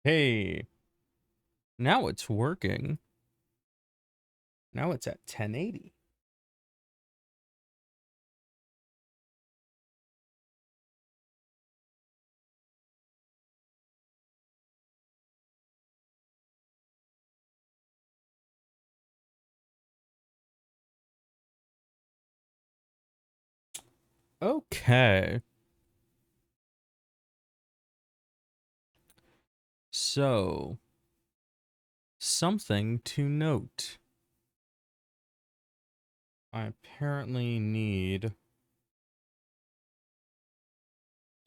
Hey, now it's working. Now it's at 1080. Okay. So, something to note. I apparently need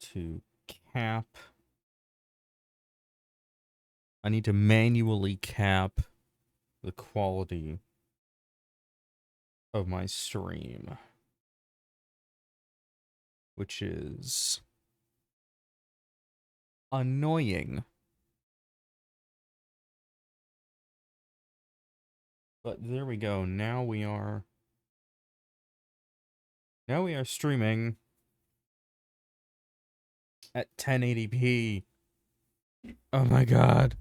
to cap. I need to manually cap the quality of my stream, which is annoying. But there we go. Now we are streaming at 1080p. Oh my god.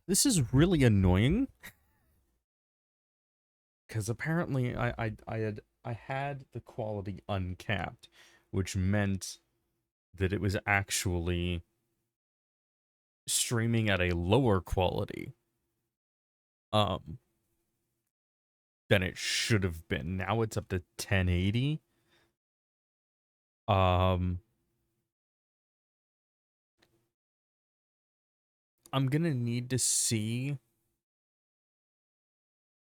This is really annoying because apparently I had the quality uncapped, which meant that it was actually streaming at a lower quality um than it should have been. Now it's up to 1080. Um I'm going to need to see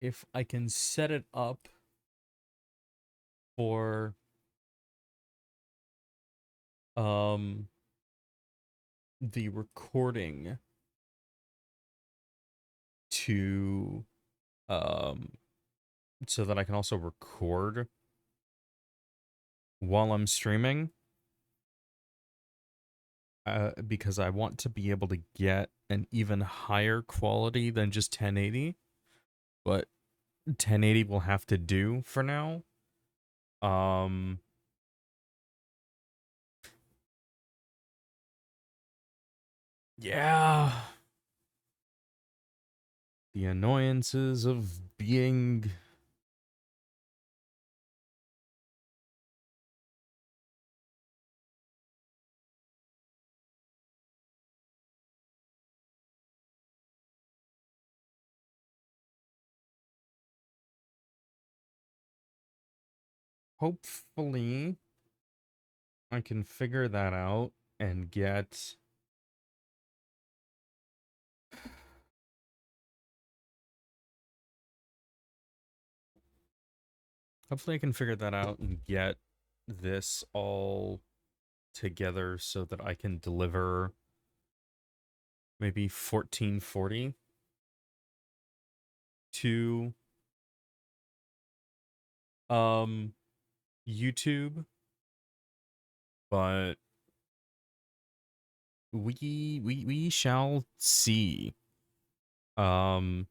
if I can set it up for um the recording to um so that I can also record while I'm streaming, because I want to be able to get an even higher quality than just 1080, but 1080 will have to do for now. Um, yeah, the annoyances of being hopefully I can figure that out and get hopefully I can figure that out and get this all together so that I can deliver maybe 1440 to um YouTube, but we shall see. Um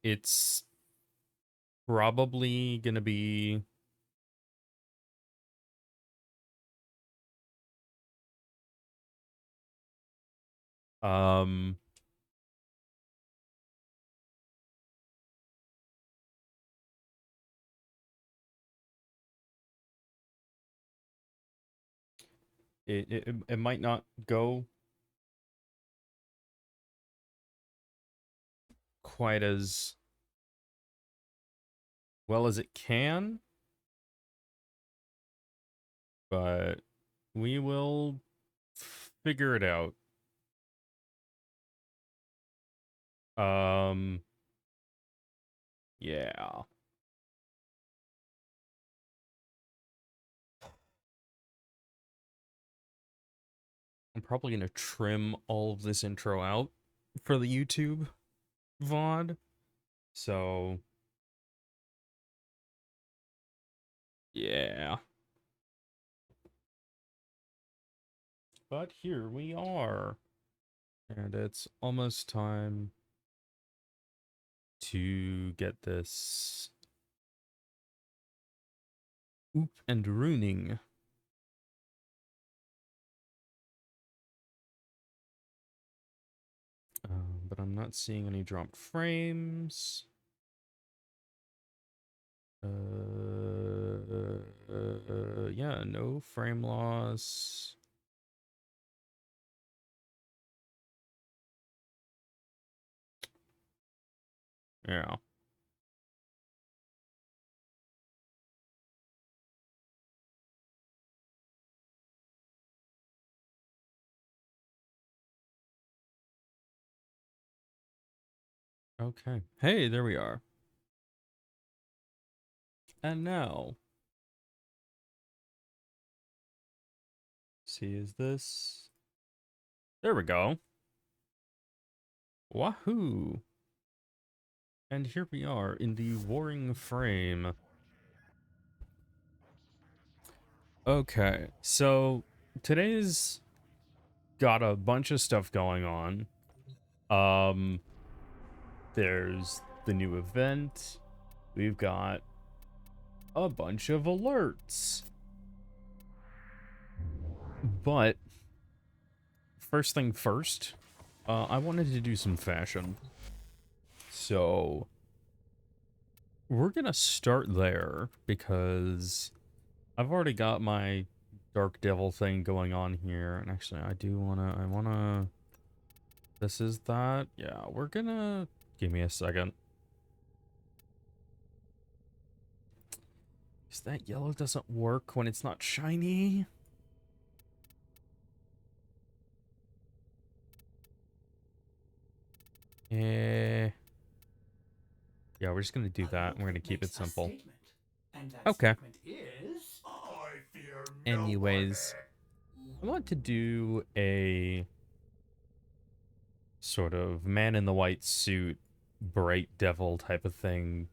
it's probably gonna be um it might not go quite as well as it can, but we will figure it out. Um yeah. I'm probably gonna trim all of this intro out for the YouTube VOD. So yeah. But here we are. And it's almost time to get this Oop and ruining. But I'm not seeing any dropped frames. Yeah, no frame loss. Yeah. Okay. Hey, there we are. And now, see, is this? There we go. Wahoo! And here we are in the warring frame. Okay, so today's got a bunch of stuff going on. Um, there's the new event. We've got a bunch of alerts. But first thing first, I wanted to do some fashion. So we're gonna start there because I've already got my Dark Devil thing going on here. And actually, I wanna, this is that. Yeah, we're gonna, give me a second. Is that yellow doesn't work when it's not shiny? Eh. Yeah, we're just gonna do that. We're gonna keep it simple. Okay. Anyways, I want to do a sort of man in the white suit, bright devil type of thing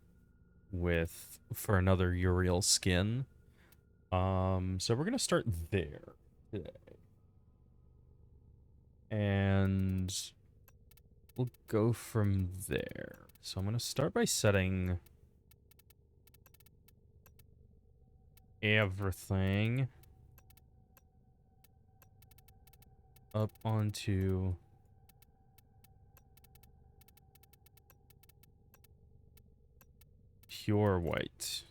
with for another Uriel skin. So we're gonna start there today. And we'll go from there. So I'm gonna start by setting everything up onto pure white.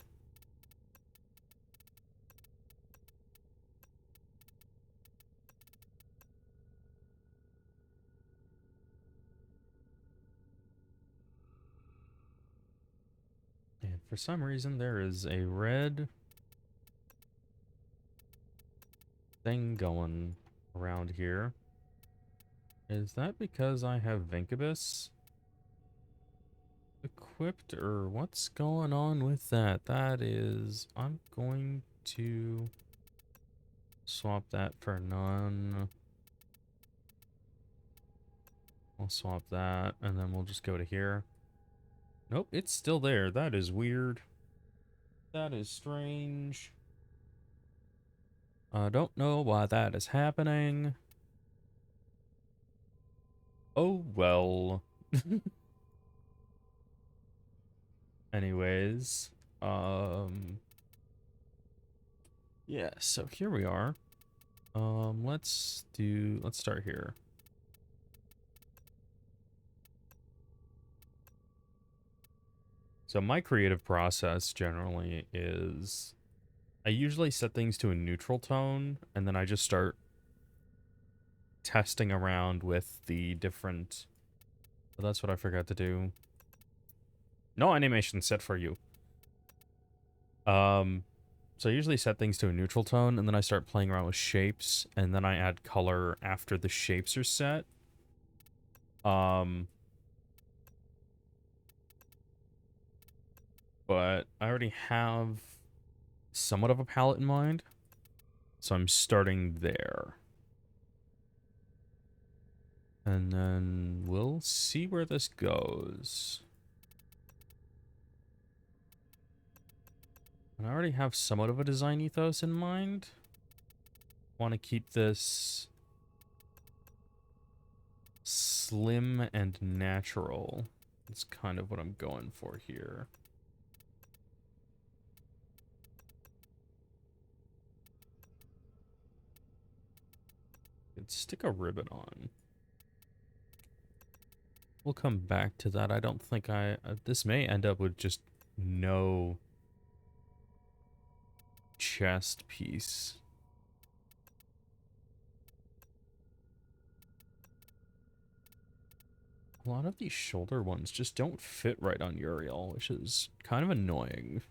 And for some reason, there is a red thing going around here. Is that because I have Vincubus equipped, or what's going on with that? That is, I'm going to swap that for none. I'll swap that, and then we'll just go to here. Nope, it's still there. That is weird. That is strange. I don't know why that is happening. Oh, well. Anyways, yeah, so here we are. Let's start here. So my creative process generally is I usually set things to a neutral tone, and then I just start testing around with the different... Oh, that's what I forgot to do. No animation set for you. So I usually set things to a neutral tone, and then I start playing around with shapes, and then I add color after the shapes are set. But I already have somewhat of a palette in mind, so I'm starting there. And then we'll see where this goes. And I already have somewhat of a design ethos in mind. Want to keep this slim and natural. That's kind of what I'm going for here. could stick a ribbon on. We'll come back to that. I don't think this may end up with just no chest piece. A lot of these shoulder ones just don't fit right on Uriel, which is kind of annoying.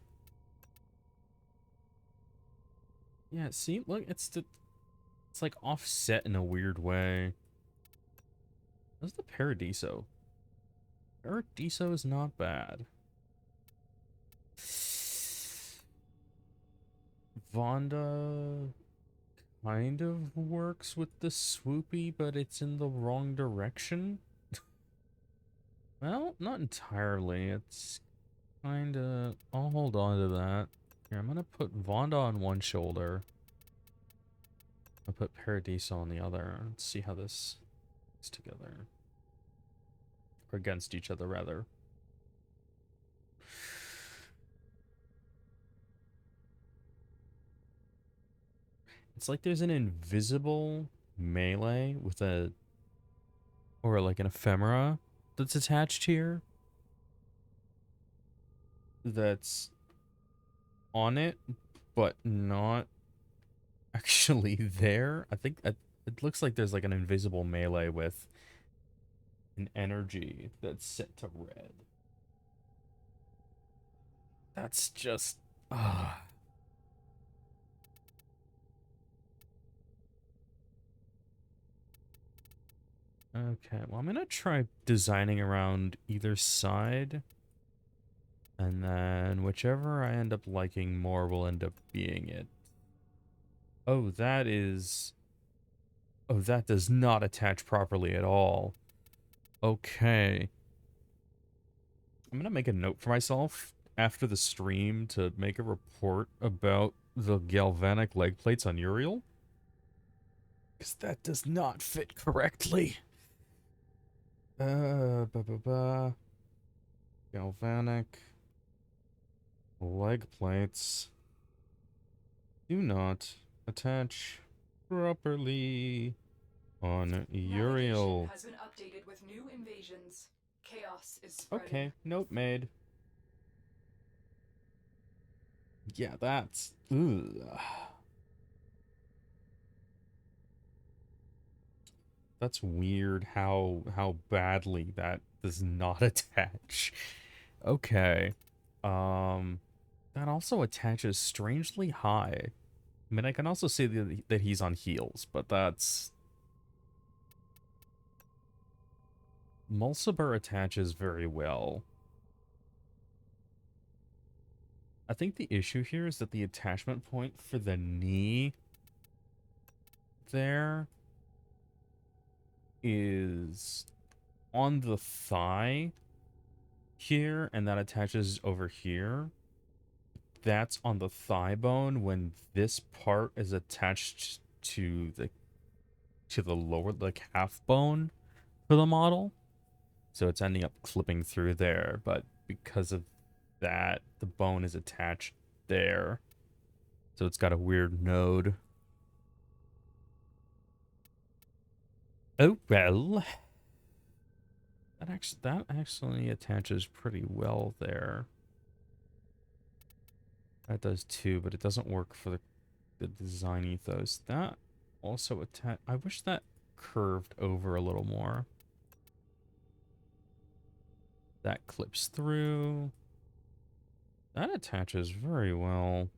Yeah, see, look, it's like offset in a weird way. What's the Paradiso? Paradiso is not bad. Vonda kind of works with the swoopy, but it's in the wrong direction. Well, not entirely. It's kind of... I'll hold on to that. Here, I'm going to put Vonda on one shoulder. I'll put Paradiso on the other. Let's see how this is together. Or against each other, rather. It's like there's an invisible melee with a... Or like an ephemera that's attached here. That's on it, but not actually there. I think it looks like there's like an invisible melee with an energy that's set to red. That's just... Okay, well, I'm gonna try designing around either side. And then whichever I end up liking more will end up being it. Oh, that is... Oh, that does not attach properly at all. Okay. I'm gonna make a note for myself after the stream to make a report about the galvanic leg plates on Uriel. Because that does not fit correctly. Galvanic leg plates do not attach properly on Uriel. Has been updated with new invasions. Chaos is spreading. Okay, note made. Yeah, that's... Ugh. That's weird how badly that does not attach. Okay. That also attaches strangely high. I mean, I can also see that he's on heels, but that's... Mulciber attaches very well. I think the issue here is that the attachment point for the knee there is on the thigh here, and that attaches over here. That's on the thigh bone when this part is attached to the lower, like, half bone for the model. So it's ending up clipping through there, but because of that, the bone is attached there. So it's got a weird node. Oh, well. That actually attaches pretty well there. That does too, but it doesn't work for the design ethos. That also attach... I wish that curved over a little more. That clips through. That attaches very well.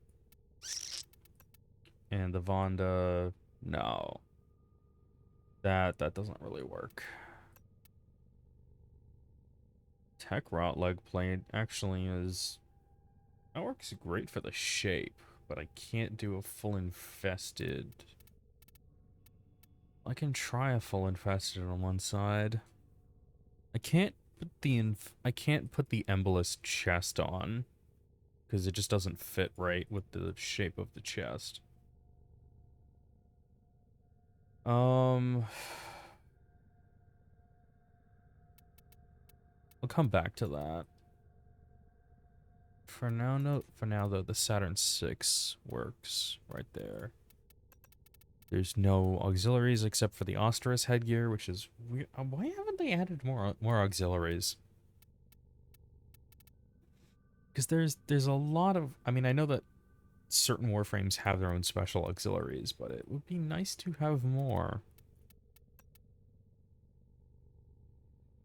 And the Vonda... No. That doesn't really work. Tech Rot leg plate actually is... That works great for the shape, but I can't do a full infested. I can try a full infested on one side. I can't put the embolus chest on because it just doesn't fit right with the shape of the chest. I'll come back to that. For now though, the Saturn 6 works right there. There's no auxiliaries except for the Osterus headgear, which is weird. Why haven't they added more auxiliaries? Because there's a lot of. I mean, I know that certain warframes have their own special auxiliaries, but it would be nice to have more.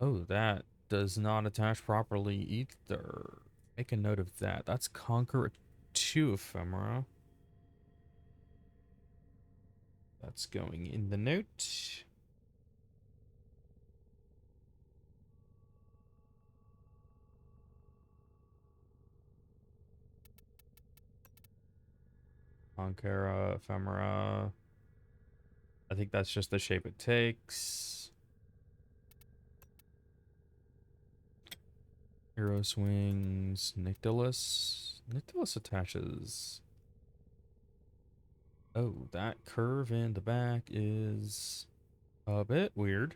Oh, that does not attach properly either. Make a note of that. That's Conqueror 2 ephemera. That's going in the note. Conqueror ephemera. I think that's just the shape it takes. Hero swings. Nyctalus. Nyctalus attaches. Oh, that curve in the back is a bit weird.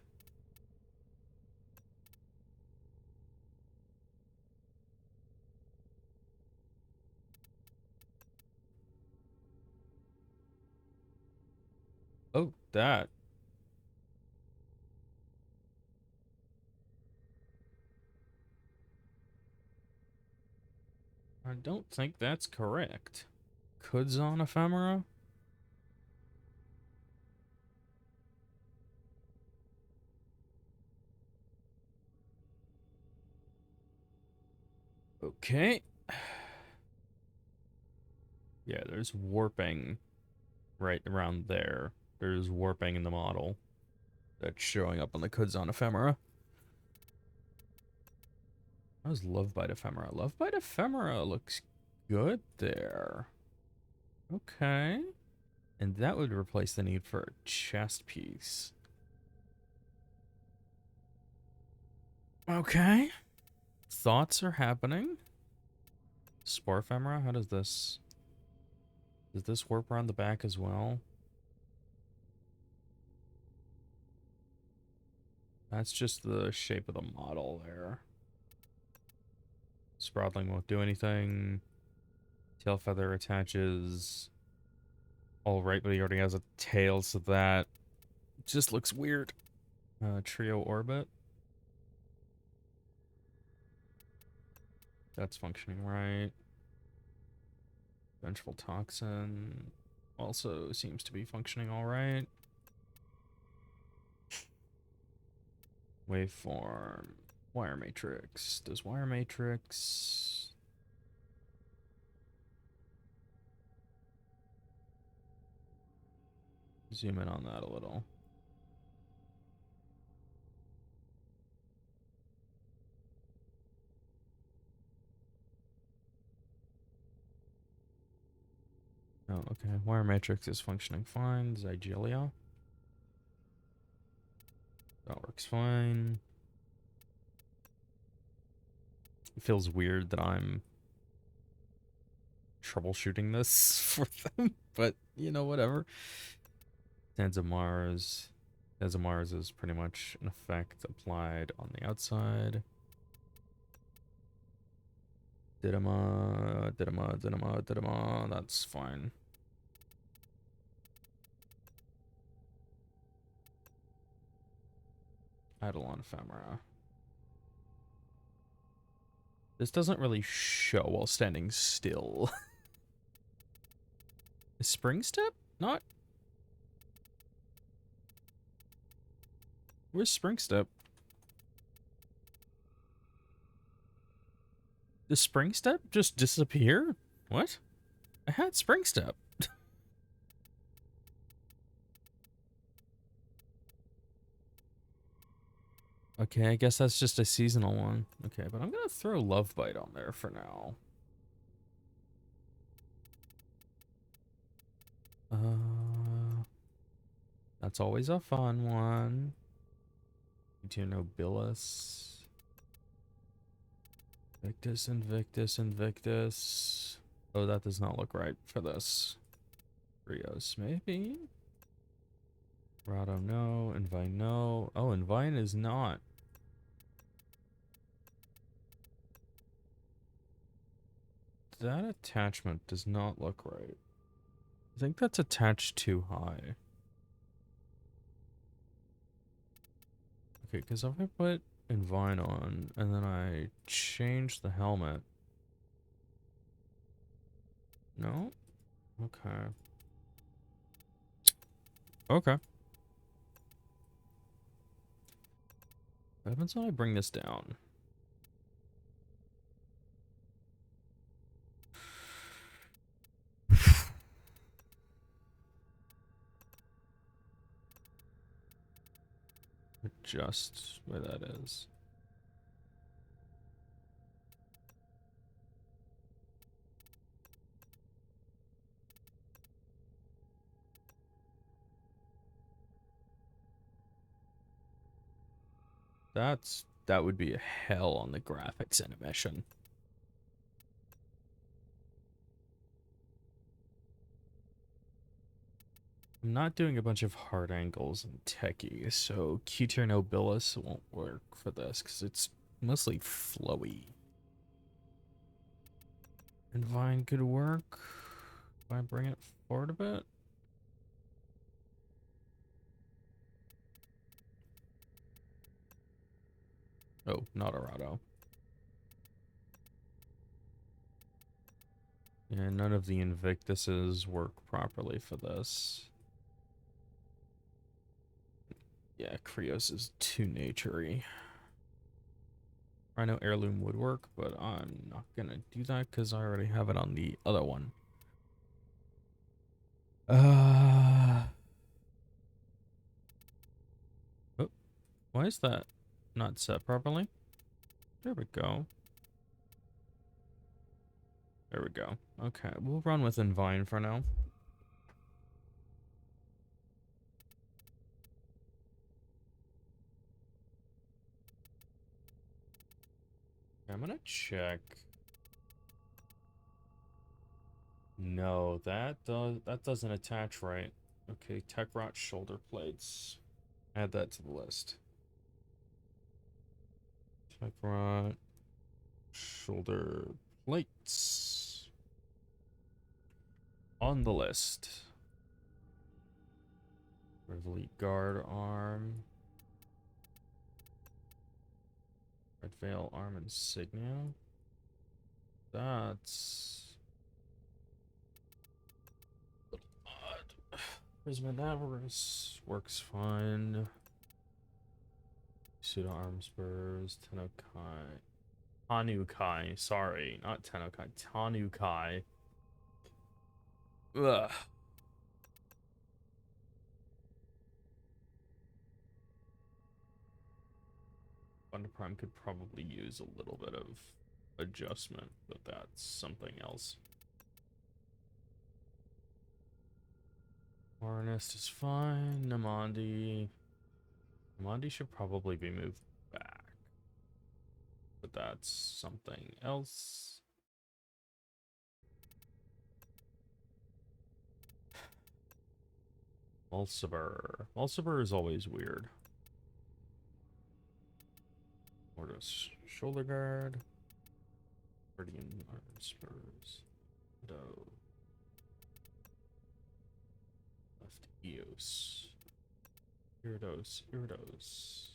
Oh, that. I don't think that's correct. Kudzon ephemera? Okay. Yeah, there's warping right around there. There's warping in the model that's showing up on the Kudzon ephemera. How's Lovebite ephemera? Lovebite ephemera looks good there. Okay. And that would replace the need for a chest piece. Okay. Thoughts are happening. Spore ephemera? How does this... Does this warp around the back as well? That's just the shape of the model there. Sproutling won't do anything. Tail feather attaches. Alright, but he already has a tail, so that just looks weird. Trio orbit. That's functioning right. Vengeful toxin also seems to be functioning alright. Waveform. Wire matrix. Does wire matrix... Zoom in on that a little. Oh, okay. Wire matrix is functioning fine. Zygelia. That works fine. It feels weird that I'm troubleshooting this for them, but you know, whatever. Sands of Mars. Sands of Mars is pretty much an effect applied on the outside. Didyma. That's fine. Eidolon ephemera. This doesn't really show while standing still. Is Spring Step not? Where's Spring Step? Does Spring Step just disappear? What? I had Spring Step. Okay, I guess that's just a seasonal one. Okay, but I'm gonna throw Love Bite on there for now. That's always a fun one. To Nobilis. Victus, Invictus, Invictus. Oh, that does not look right for this. Rios, maybe? Rado, no. Invine, no. Oh, Invine is not. That attachment does not look right. I think that's attached too high. Okay, because if I put Invine on and then I change the helmet. No? Okay. Okay. What happens when I bring this down? Adjust where that is. That would be a hell on the graphics animation. I'm not doing a bunch of hard angles and techie, so Q-tier nobilis won't work for this because it's mostly flowy. And Vine could work. If I bring it forward a bit. Oh, not Arado. Yeah, none of the Invictuses work properly for this. Yeah, Krios is too naturey. I know Heirloom would work, but I'm not gonna do that because I already have it on the other one. Oh, why is that not set properly? There we go. There we go. Okay, we'll run with Invine for now. I'm gonna check. No, that doesn't attach right. Okay, Tech Rot shoulder plates. Add that to the list. Tech Rot shoulder plates on the list. Reveille guard arm. Red Veil arm insignia. That's odd. Prisma Navarus works fine. Pseudo arm spurs. Tenokai. Tanukai. Sorry, not Tenokai. Tanukai. Ugh. Thunder Prime could probably use a little bit of adjustment, but that's something else. Harness is fine. Namandi. Namandi should probably be moved back, but that's something else. Mulciber. Mulciber is always weird. Mortis shoulder guard. Guardian arm spurs. Do. Left Eos. Iridos. Iridos.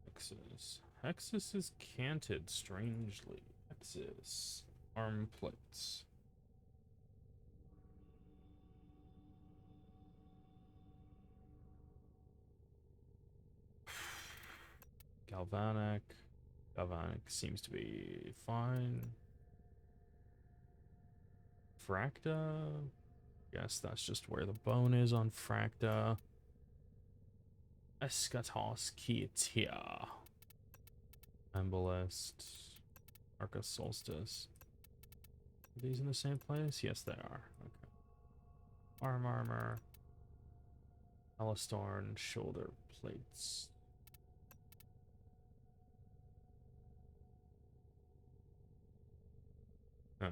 Hexus. Hexus is canted strangely. Hexus. Arm plates. Galvanic. Galvanic seems to be fine. Fracta. Guess that's just where the bone is on Fracta. Eschatos Kietia. Embolist. Arca Solstice. Are these in the same place? Yes, they are. Okay. Armor. Alistorn shoulder plates. Huh.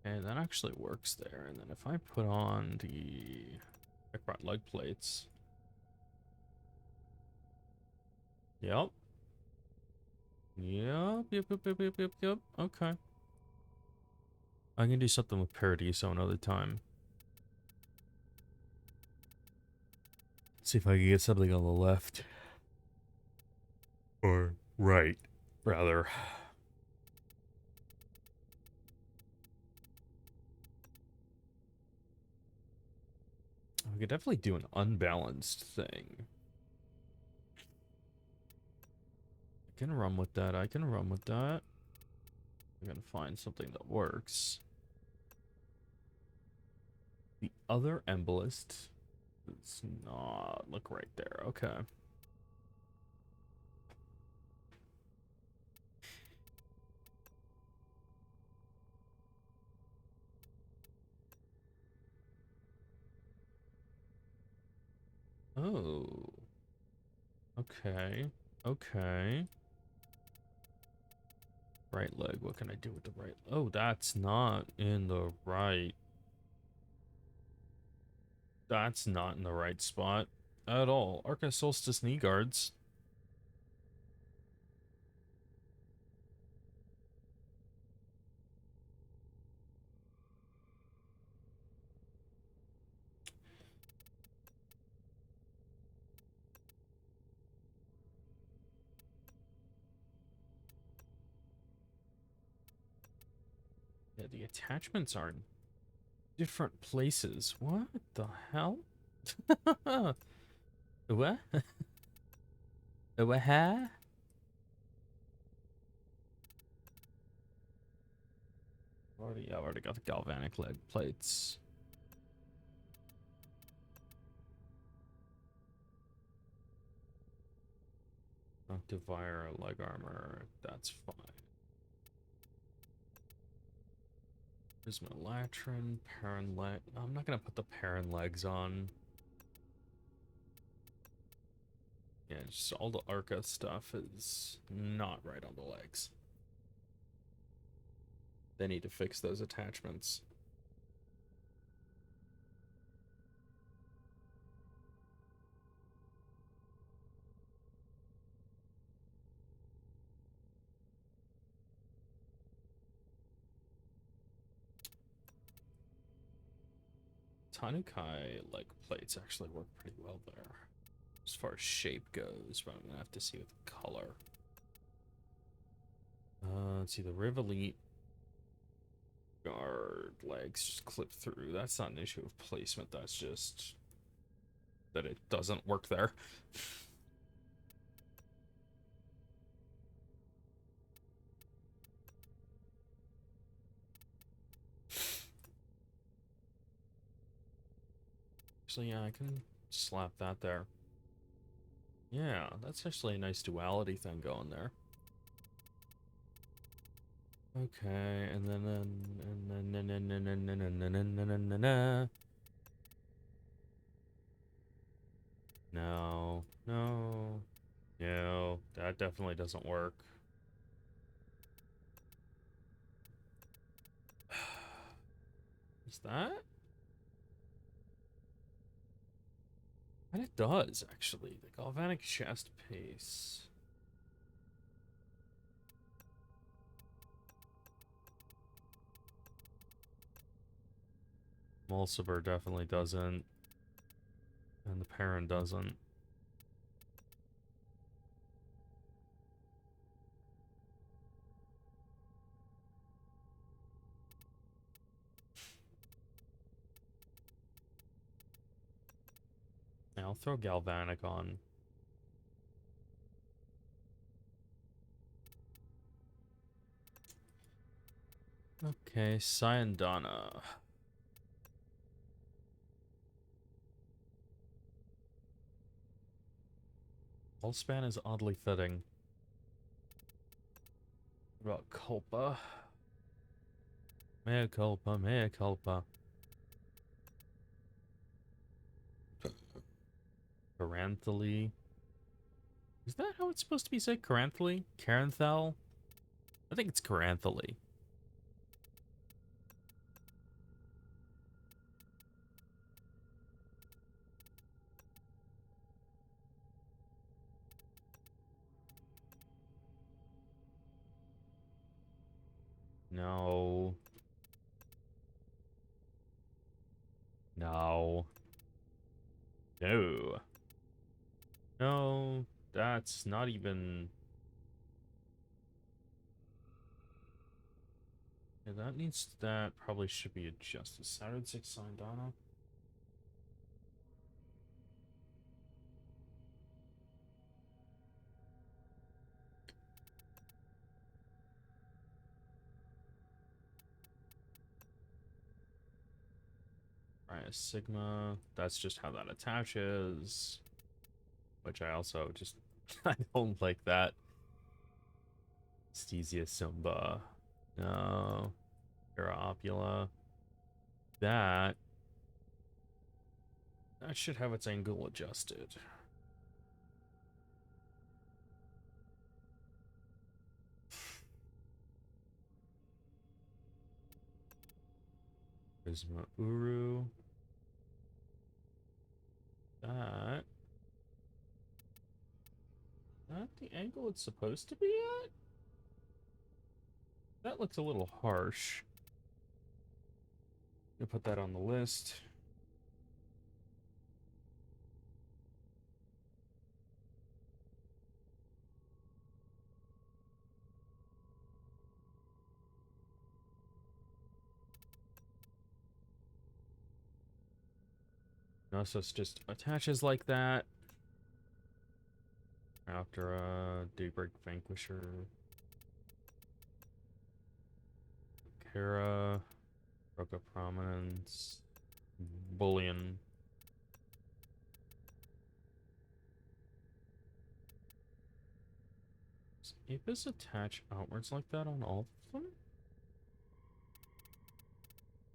And that actually works there. And then if I put on the Right leg plates. Yep. Yep. Okay. I can do something with Paradiso another time. See if I can get something on the left. Or right, rather. I could definitely do an unbalanced thing. I can run with that. I can run with that. I'm gonna find something that works. The other embolist does not look right there. Okay. Oh. Okay. Okay. Right leg. What can I do with the right? Oh, that's not in the right. That's not in the right spot at all. Arca Solstice knee guards. Yeah, the attachments are in different places. What the hell? What? What? I've already got the galvanic leg plates. Active-fire leg armor. That's fine. Prismalatron, Parent leg. I'm not gonna put the Parent legs on. Yeah, just all the Arca stuff is not right on the legs. They need to fix those attachments. Tanukai leg plates actually work pretty well there. As far as shape goes, but I'm gonna have to see with color. Let's see, the Rivolite guard legs just clip through. That's not an issue of placement, that's just that it doesn't work there. So yeah, I can slap that there. Yeah, that's actually a nice duality thing going there. Okay, and then no, no, no, that definitely doesn't work. Is that? And it does, actually. The galvanic chest piece. Mulciber definitely doesn't. And the Perrin doesn't. Yeah, I'll throw galvanic on. Okay, Syandana. Allspan is oddly fitting. What about Culpa? Mea culpa, mea culpa. Caranthally. Is that how it's supposed to be said? Caranthally? Caranthal? I think it's Caranthally. No. No. No. No. That's not even... Yeah, that needs... That probably should be adjusted. Saturn 6 signed Donna. Alright, Sigma. That's just how that attaches. Which I also just... I don't like that. Stesia Sumba. No. Opula. That... That should have its angle adjusted. Prisma Uru. That... That the angle it's supposed to be at? That looks a little harsh. I'm gonna put that on the list. No, so it's just attaches like that. After Daybreak Vanquisher. Kara. Roca Prominence. Bullion. Does Apis attach outwards like that on all of them?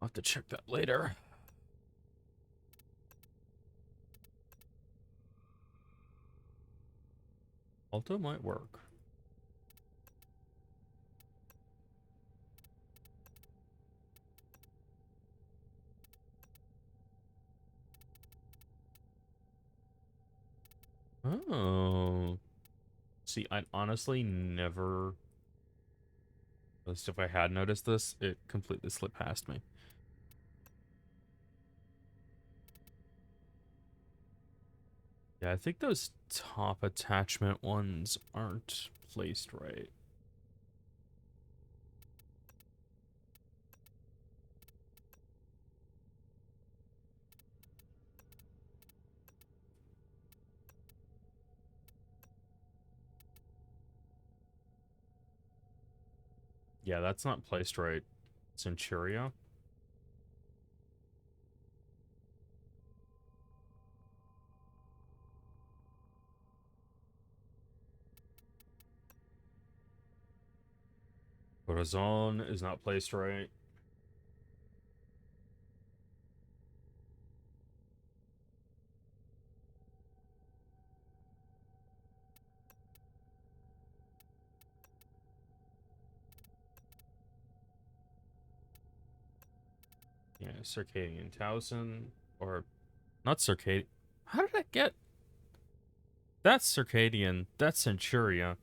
I'll have to check that later. Alto might work. Oh. See, I honestly never... At least if I had noticed this, it completely slipped past me. Yeah, I think those top attachment ones aren't placed right. Yeah, that's not placed right. Centuria. Corazon is not placed right. Yeah, Circadian Towson. Or, not Circadian. How did I get... That's Circadian. That's Centuria.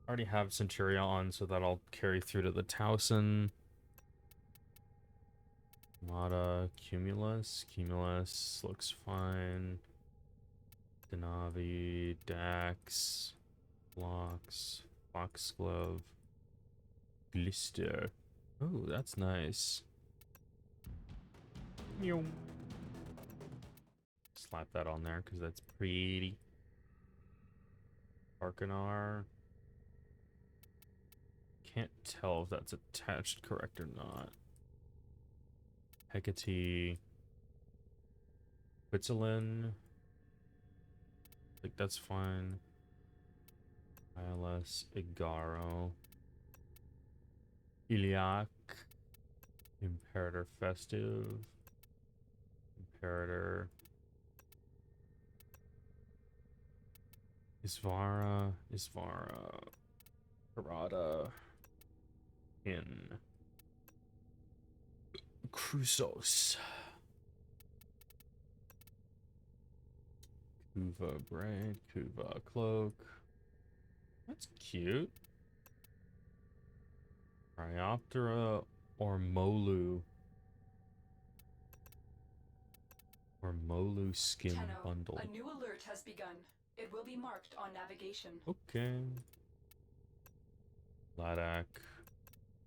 I already have Centuria on, so that'll carry through to the Towson. Mata, Cumulus. Cumulus looks fine. Denavi, Dax, Blocks, Foxglove, Glister. Oh, that's nice. Meow. Slap that on there because that's pretty. Arcanar. Can't tell if that's attached correct or not. Hecate. Quetzalin. I think that's fine. ILS. Igaro. Iliac. Imperator Festive. Imperator. Isvara. Parada. In. Crusos. Kuva Braid. Kuva Cloak. That's cute. Cryoptera or Molu. Or Molu skin Tenno, bundle. a new alert has begun. It will be marked on navigation. Okay. Ladak.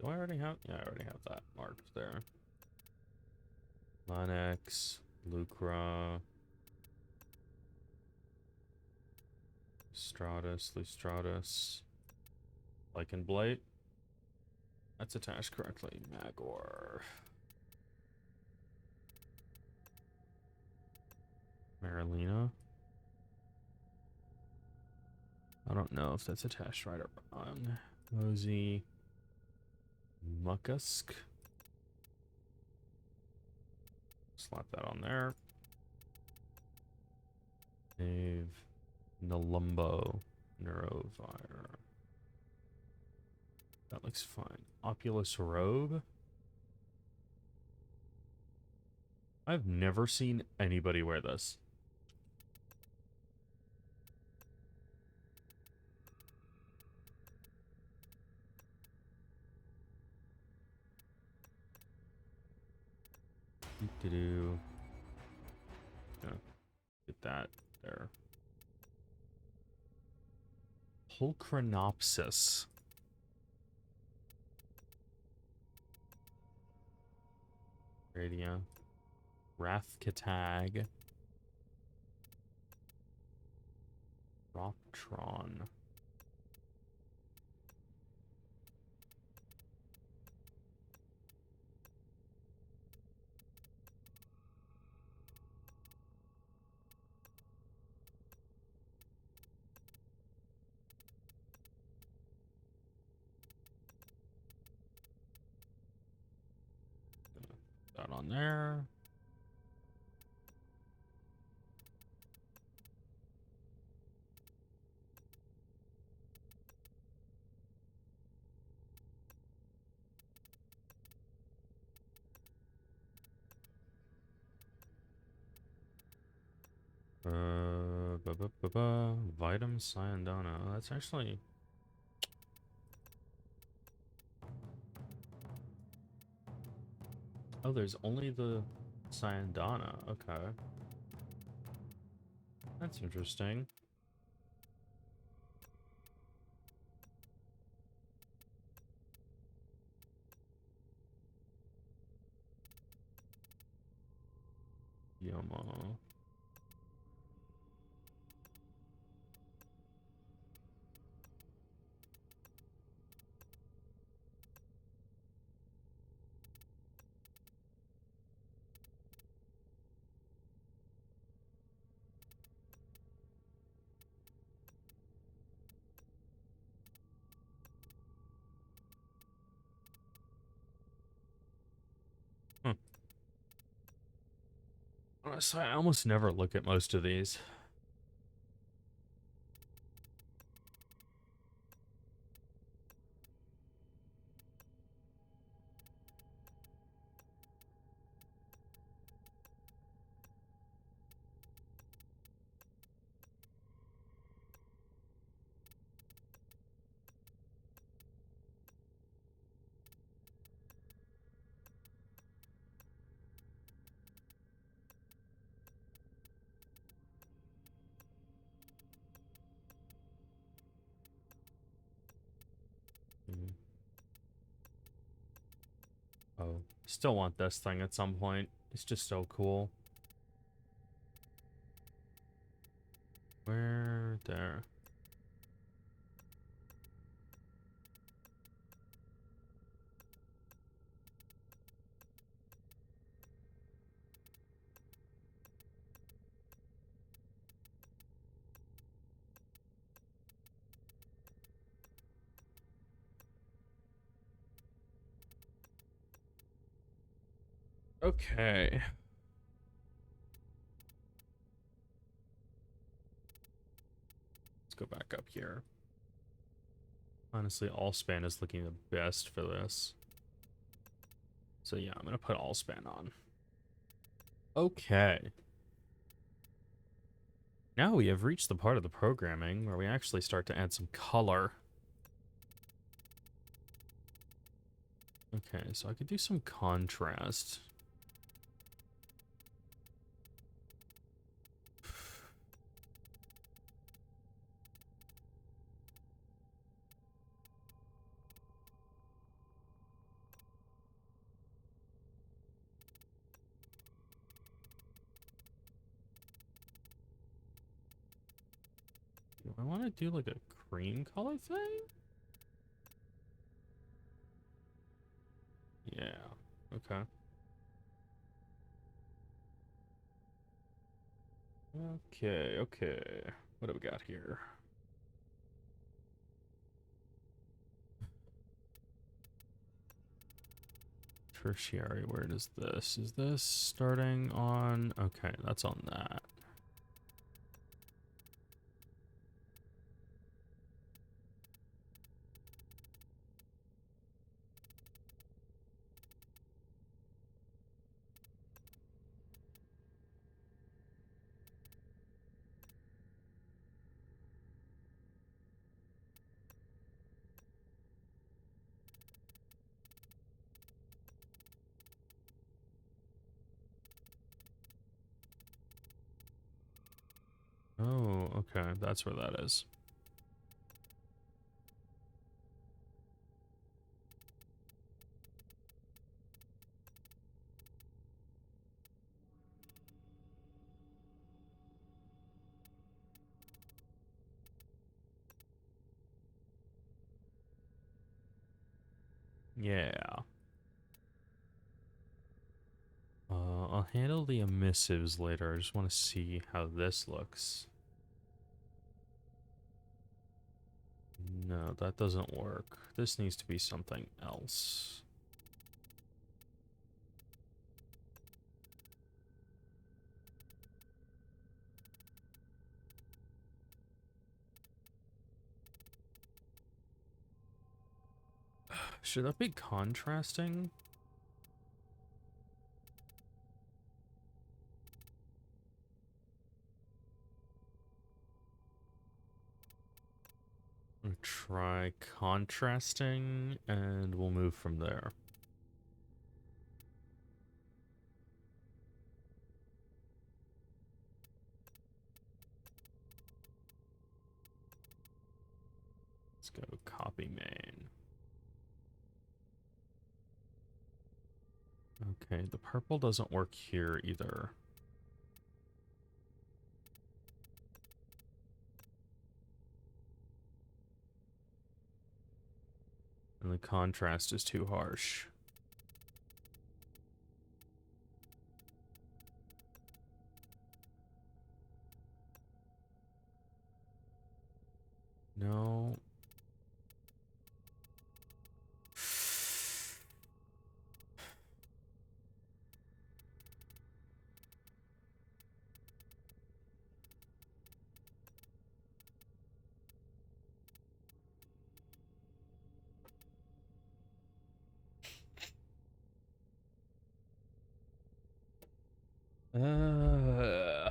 Do I already have? Yeah, I already have that marked there. Lanex, Lucra, Stratus, Lustratus, Lycan Blight. That's attached correctly. Magor. Marilena. I don't know if that's attached right or wrong. Mosey. Muckusk. Slap that on there. Dave. Nalumbo. Neurovire. That looks fine. Opulus Robe. I've never seen anybody wear this. Do yeah, get that there. Pulchronopsis. Radia. Rathkatag. Roptron. That on there. Vitum Cyandana. Oh, that's actually. Oh, there's only the Cyandana. Okay. That's interesting. Yoma. Huh. Honestly, I almost never look at most of these. Mm. Oh, still want this thing at some point. It's just so cool. Where? There. Okay. Let's go back up here. Honestly, Allspan is looking the best for this. So yeah, I'm gonna put Allspan on. Okay. Now we have reached the part of the programming where we actually start to add some color. Okay, so I could do some contrast. Do I want to do like a cream color thing? Yeah. Okay. Okay, okay. What do we got here? Tertiary, where is this? Is this starting on... Okay, that's on that. Oh, okay, that's where that is. Yeah. I'll handle the emissives later. I just want to see how this looks. No, that doesn't work. This needs to be something else. Should that be contrasting? We'll try contrasting, and we'll move from there. Let's go copy main. Okay, the purple doesn't work here either. And the contrast is too harsh. No. Uh,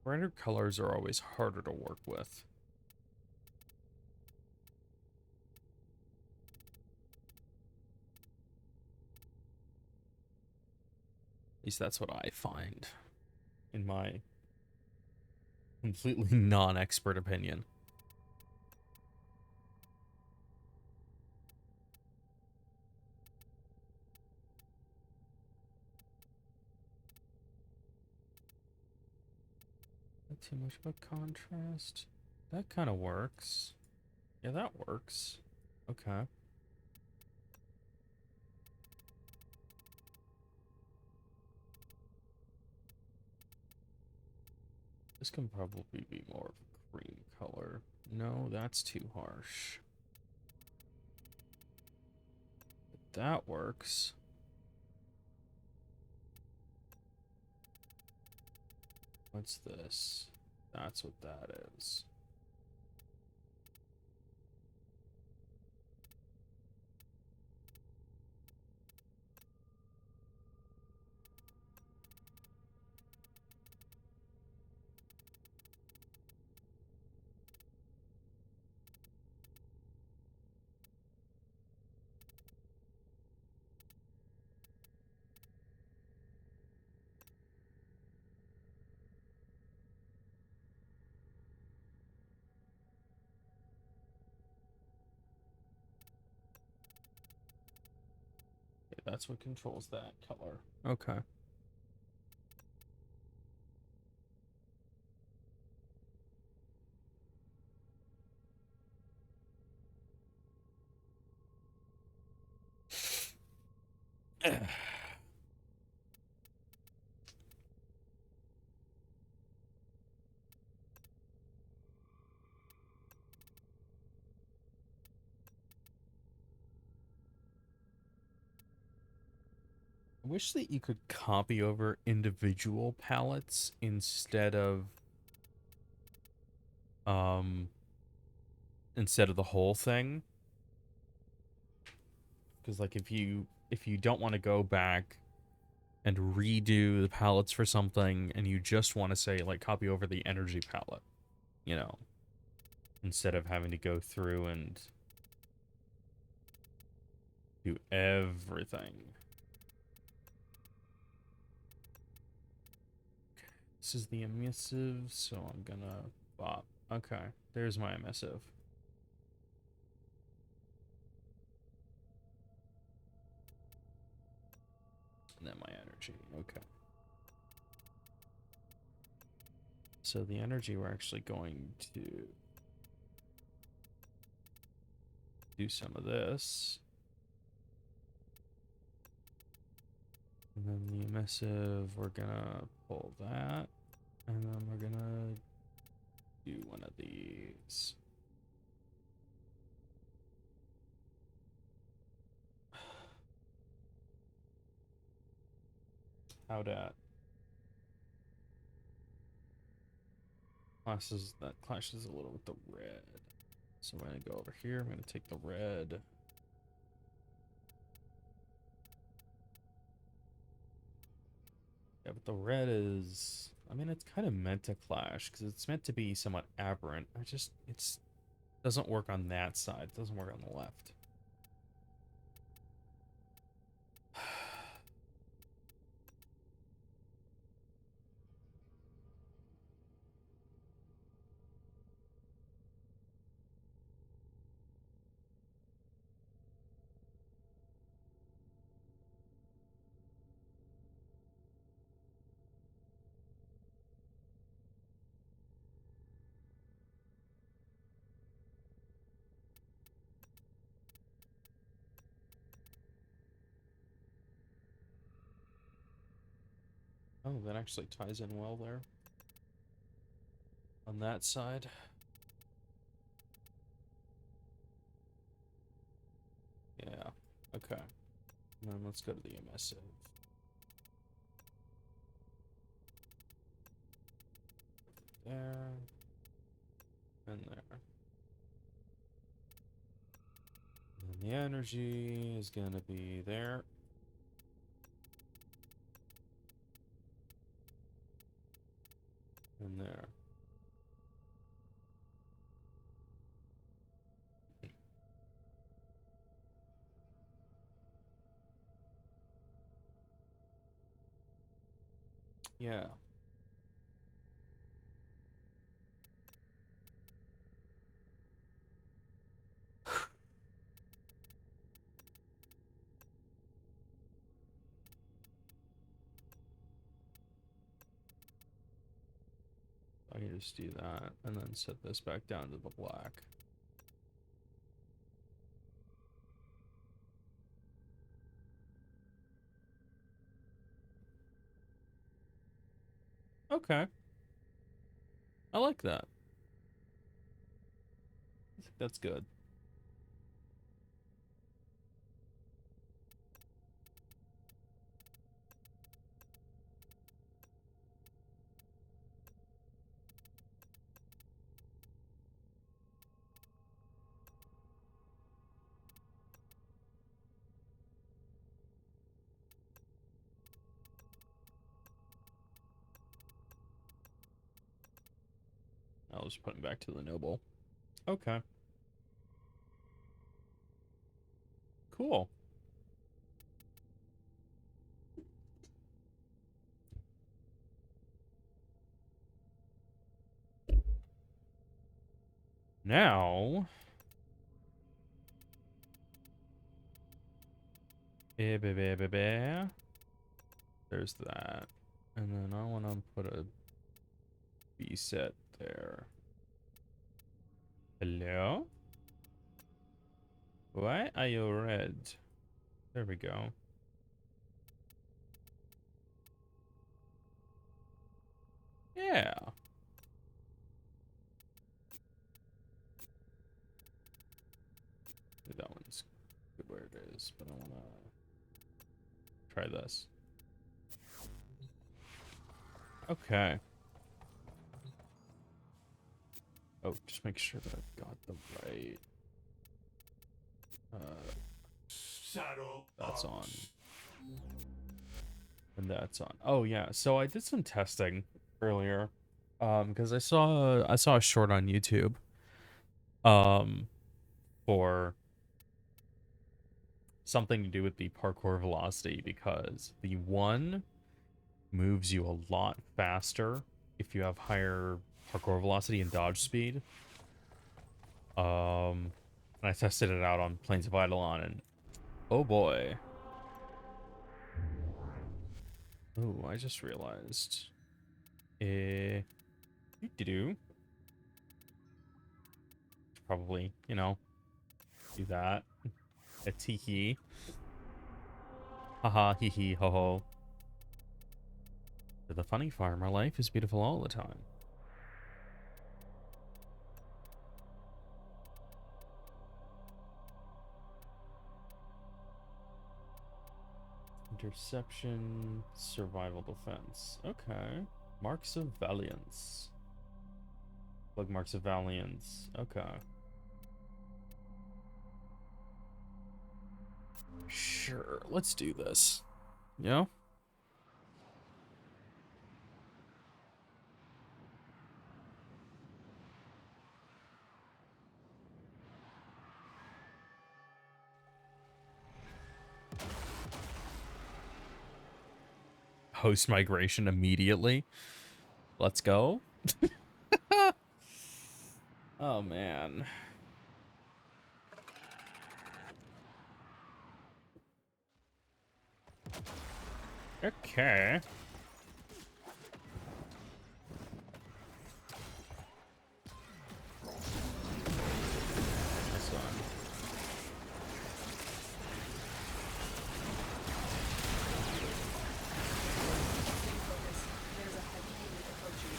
Brighter colors are always harder to work with. At least that's what I find in my completely non-expert opinion. Not too much of a contrast. That kind of works. Yeah, that works. Okay. This can probably be more of a cream color. No, that's too harsh. That works. What's this? That's what that is. That's what controls that color. Okay. I wish that you could copy over individual palettes um instead of the whole thing. Because like if you don't want to go back and redo the palettes for something and you just want to say like copy over the energy palette, you know, instead of having to go through and do everything. This is the emissive, so I'm gonna bop. Okay, there's my emissive. And then my energy. Okay. So the energy we're actually going to do some of this. And then the emissive, we're gonna pull that. And then we're gonna do one of these. How that clashes a little with the red. So I'm gonna go over here. I'm gonna take the red. Yeah, but the red is, I mean, it's kind of meant to clash because it's meant to be somewhat aberrant. It's doesn't work on that side. It doesn't work on the left. Oh, that actually ties in well there. On that side. Yeah. Okay. And then let's go to the emissive. There. And there. And the energy is gonna be there. And there. Yeah. I can just do that and then set this back down to the black. Okay. I like that. I think that's good. I'll just put him back to the noble. Okay. Cool. Now There's that. And then I want to put a B set there. Hello? Why are you red? There we go. Yeah. That one's good where it is, but I want to try this. Okay. Oh, just make sure that I've got the right. That's on. And that's on. Oh yeah, so I did some testing earlier, because I saw a short on YouTube, um, for something to do with the parkour velocity, because the one moves you a lot faster if you have higher parkour velocity and dodge speed. And I tested it out on Plains of Eidolon, and oh boy. Oh, I just realized. Do probably, do that. A tee. Haha, hee hee, ho ho. To the funny farmer, life is beautiful all the time. Interception, survival defense. Okay. Marks of Valiance. Like Marks of Valiance. Okay. Sure, let's do this. Yeah? Host migration immediately. Let's go. Oh, man. Okay. This one. There's a heavy unit approaching.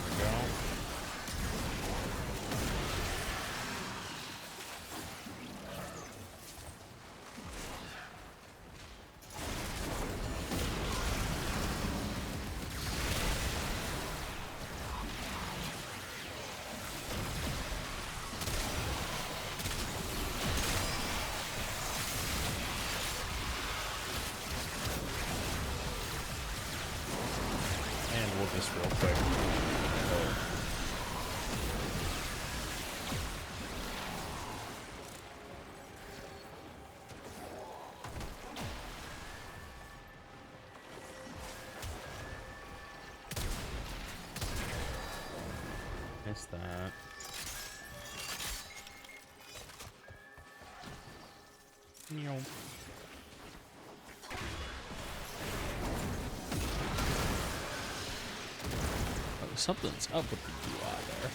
There we go. And we'll just real quick. Oh. Missed that. Meow. Oh, something's up with the UI there.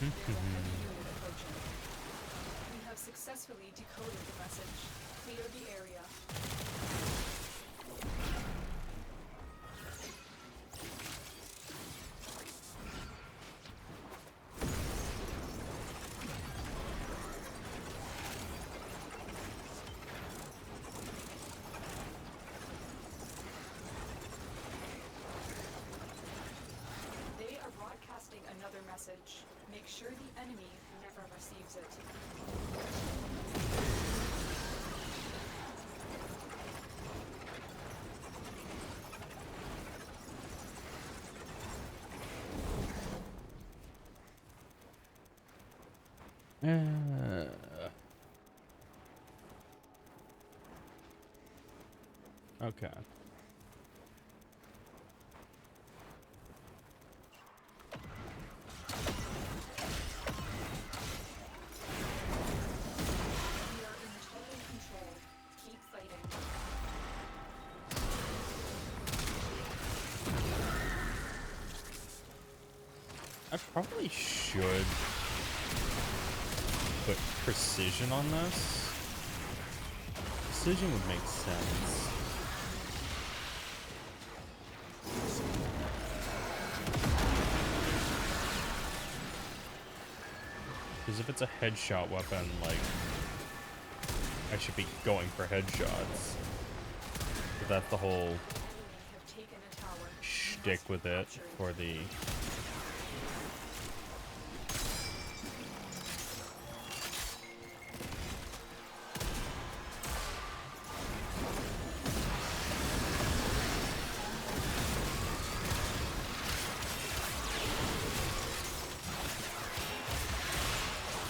There's a heavy unit approaching. We have successfully decoded the message. Clear the area. message. Make sure the enemy never receives it. Okay. We are in total control. Keep fighting. I probably should put precision on this. Precision would make sense. Because if it's a headshot weapon, like, I should be going for headshots. But that's the whole Enemy have taken a tower. You shtick must with it capture it. for the...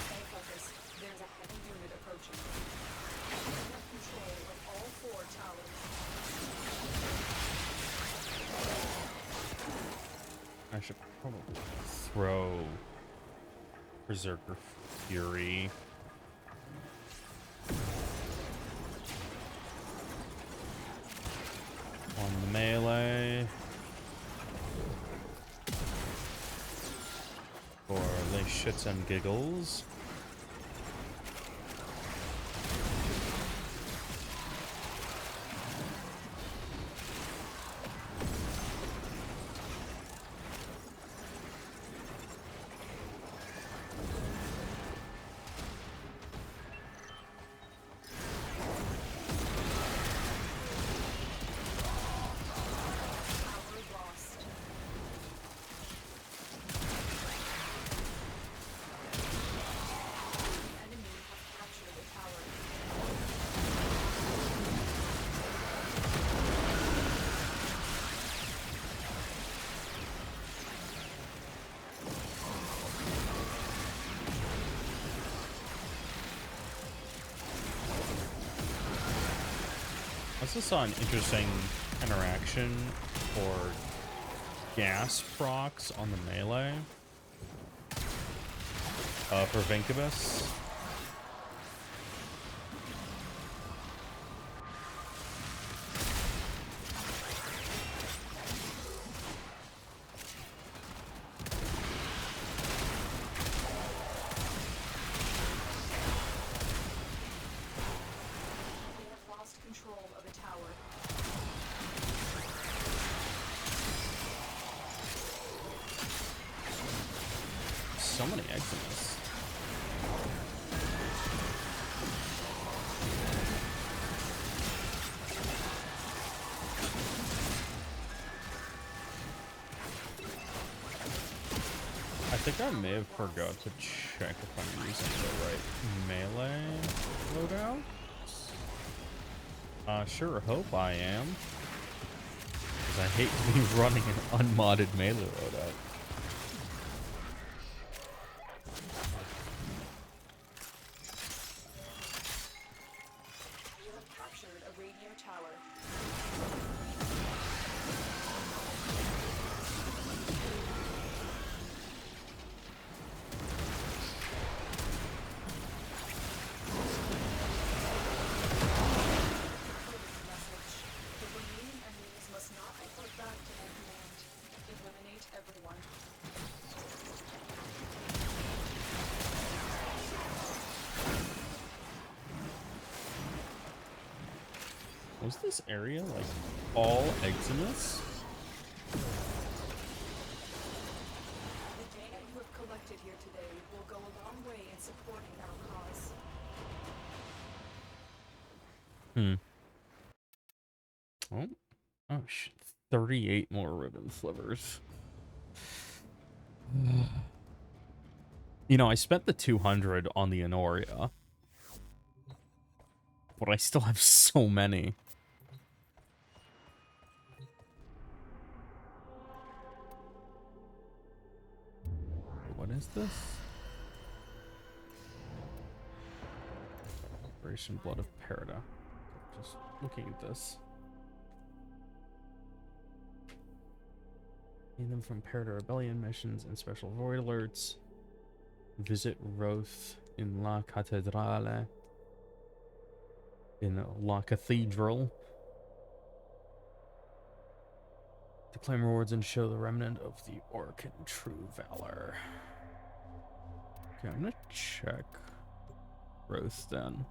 Stay focused. There's a heavy unit approaching. We have control of all 4 towers. I should probably throw Berserker Fury. On the melee. For the shits and giggles. Tower lost. The enemy have captured a tower. I also saw an interesting interaction for gas procs on the melee. For Vincubus. They have lost control of a tower. So many Eximus. I think I may have forgot to check if I'm using the right melee loadout. Sure hope I am. Because I hate to be running an unmodded melee loadout. You have captured a radio tower. Decoded message. The remaining enemies must not be put back to their command. Eliminate everyone. Was this area like all Eximus? The data you have collected here today will go a long way in supporting our cause. Hmm. Oh, oh shit. 38 more ribbon slivers. You know, I spent the 200 on the Honoria, but I still have so many. What is this? Operation Blood of Perida. Just looking at this. Need them from Perida Rebellion missions and special void alerts. Visit Roth in La Cattedrale. In La Cathedral. To claim rewards and show the remnant of the orc in true valor. Okay, I'm gonna check Roth then.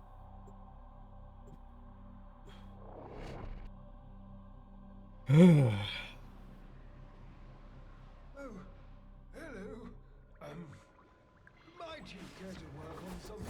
Oh, hello. Might you care to work on something?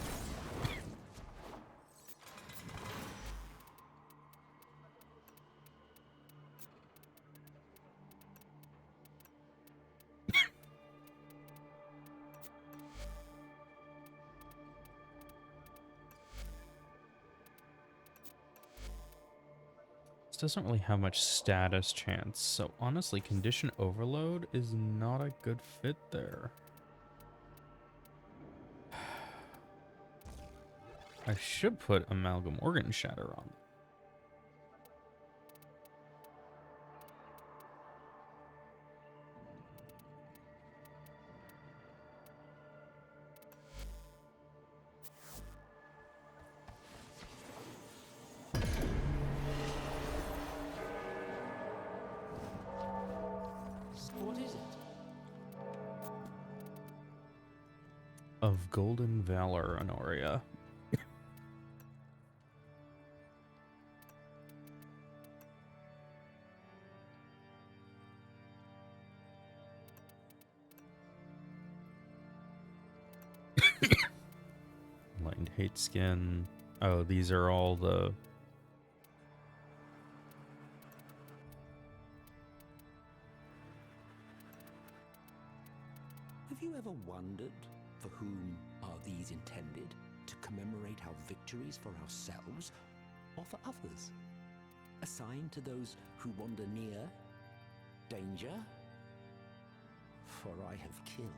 This doesn't really have much status chance, so honestly, condition overload is not a good fit there. I should put amalgam organ shatter on. What is it? Of Golden Valor, Honoria. Enlightened Hate Skin. Oh, these are all the... Have you ever wondered for whom are these intended? To commemorate our victories for ourselves or for others? Assigned to those who wander near danger? For I have killed.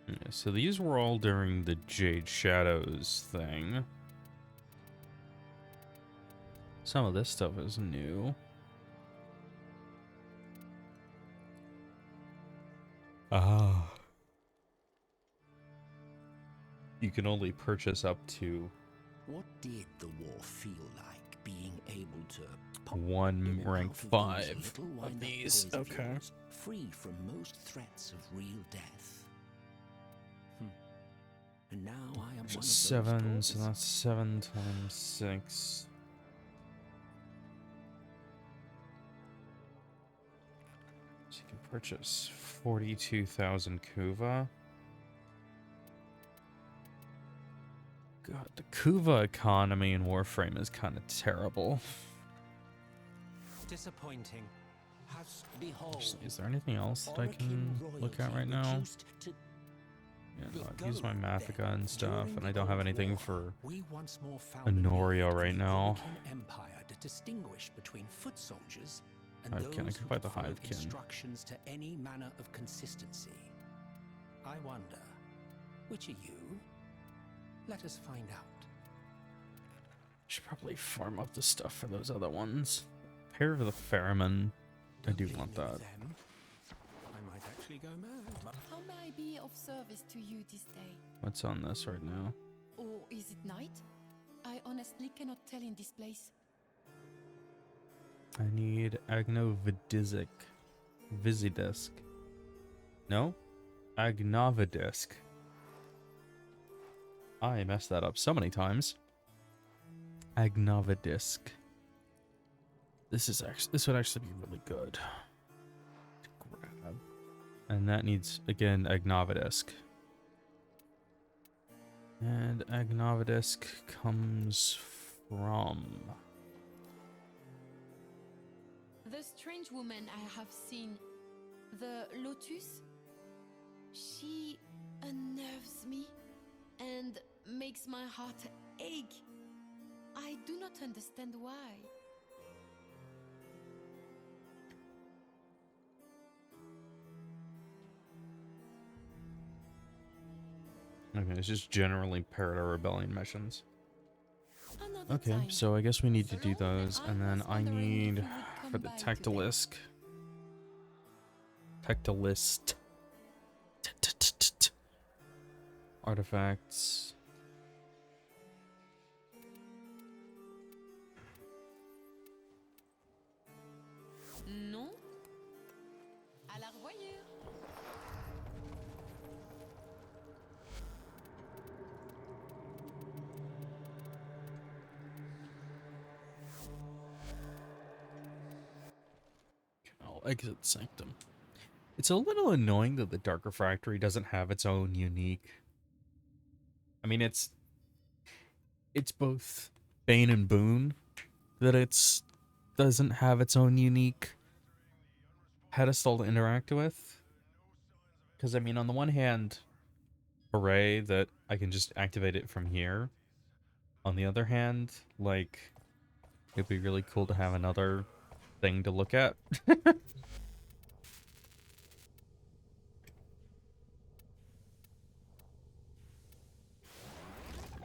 Yeah, so these were all during the Jade Shadows thing. Some of this stuff is new. Ah. You can only purchase up to What did the war feel like, being able to pop one in and rank out of those 5 little of wind-up these. toys of Okay. yours, free from most threats of real death? And now I am one of those 7, so toys. that's 7 times 6. So you can purchase 42,000 Kuva. God, the Kuva economy in Warframe is kind of terrible. Disappointing. Behold, Is there anything else that I can look at right now? Yeah, no, I've used my Mathika and stuff, and I don't have anything for Honoria right now. Empire to distinguish between foot soldiers and Hivekin, I those can who fight the followed Hivekin. instructions to any manner of consistency. I wonder, which are you? Let us find out. Should probably farm up the stuff for those other ones. Pair of the Ferryman. I do Don't want leave me that. with them. I might actually go mad. How may I be of service to you this day? What's on this right now? Or is it night? I honestly cannot tell in this place. I need Agnovidisk. Visidisk. No? Agnovidisk. I messed that up so many times. Agnovidisk. This would actually be really good to grab. And that needs, again, Agnovidisk. And Agnovidisk comes from... The strange woman I have seen, the Lotus, she unnerves me and makes my heart ache. I do not understand why. Okay, it's just generally Paradise Rebellion missions. Another Okay, time. so I guess we need to do For long, those, and I then was I wondering if need, you would come for the by today. Tactilisk. Tactilist. Artifacts. Non? À la revoyure. I'll exit Sanctum. It's a little annoying that the Dark Refractory doesn't have its own unique... I mean, it's both Bane and Boon that it's doesn't have its own unique pedestal to interact with. Because, I mean, on the one hand, hooray that I can just activate it from here. On the other hand, like, it'd be really cool to have another thing to look at.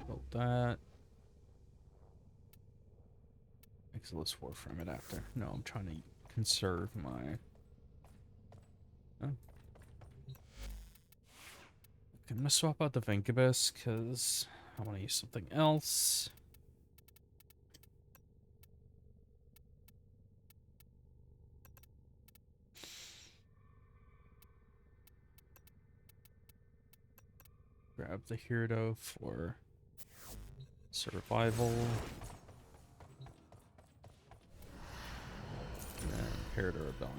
Build that. Exilus Warframe it after. No, I'm trying to conserve my... Oh. I'm gonna swap out the Vincubus, because I want to use something else. Grab the Hirdo for survival. And then Paradise Rebellion.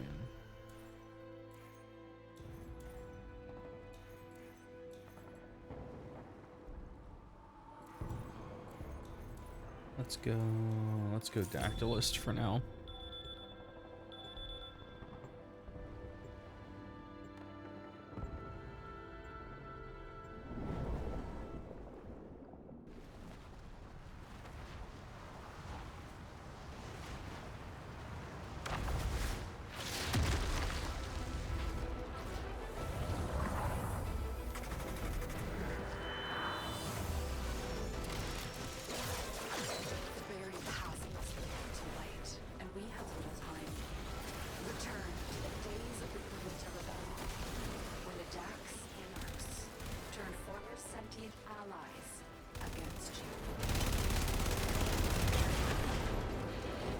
Let's go Dactylist for now. The buried past must be brought to light, and we have little time. Return to the days of the Winter Rebellion, when the Dax Anarchs turned former sentient allies against you.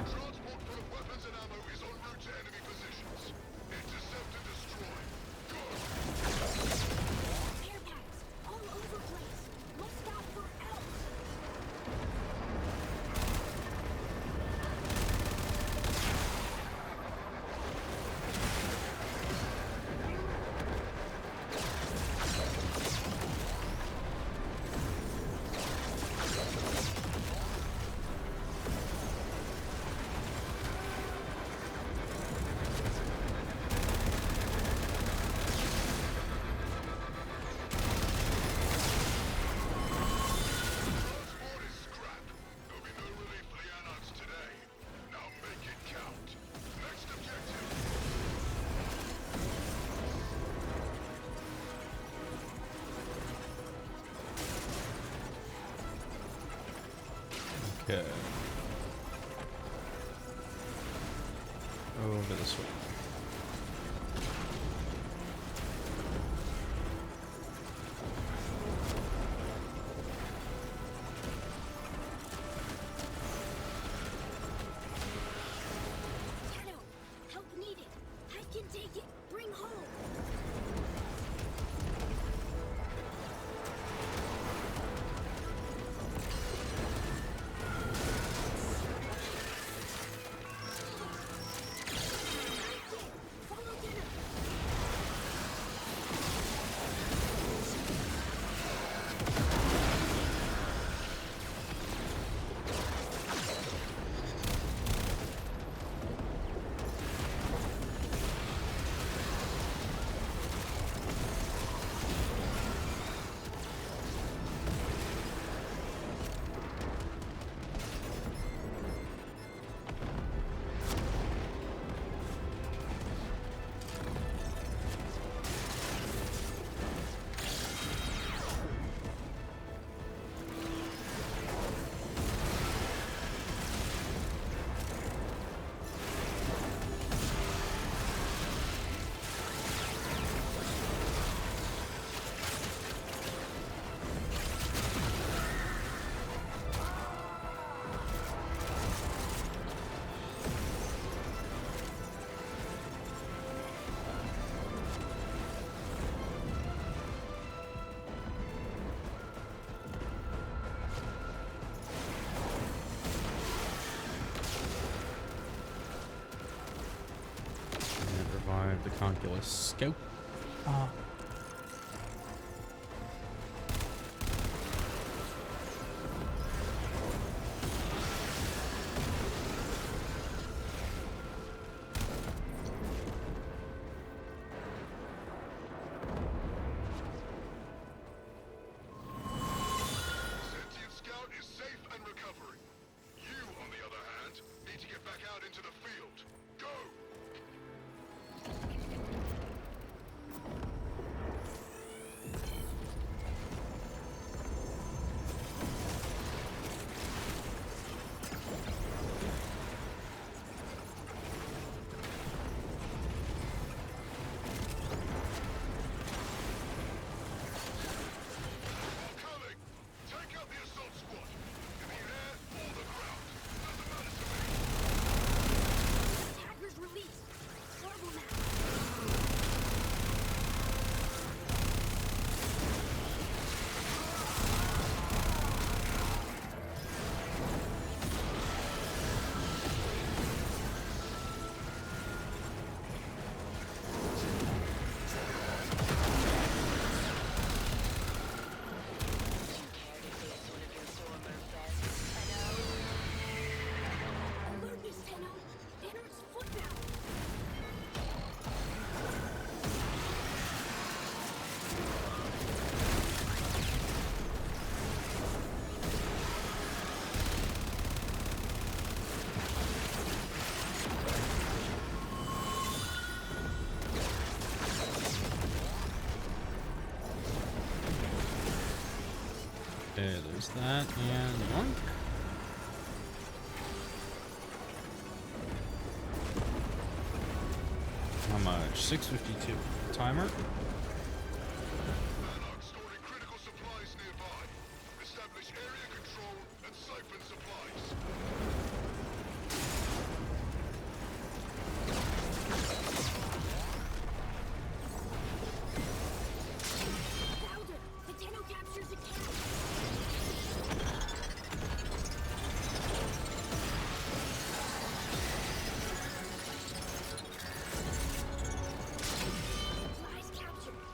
Transport full of weapons and ammo is en route to enemy positions. Intercept and destroy. Good. Air packs all over place. Look out for elves. Transport is scrapped. There'll be no relief for the Anarchs today. Now make it count. Next objective. Okay. Over this way. Shadow, help needed. I can take it. Bring home. have the Conculus scope. Ah. Sentient Scout is safe and recovering. You, on the other hand, need to get back out into the field. Go! Coming! Take out the assault squad! In the air or the ground. Doesn't matter to me. Attackers released. Trouble now. Alertness, Tenno. Enter its footbound. Okay, there's that and one. How much? 652. Timer. Anarch storing critical supplies nearby. Establish area control and siphon supplies. Louder. The Tenno captures a camp. Supplies captured.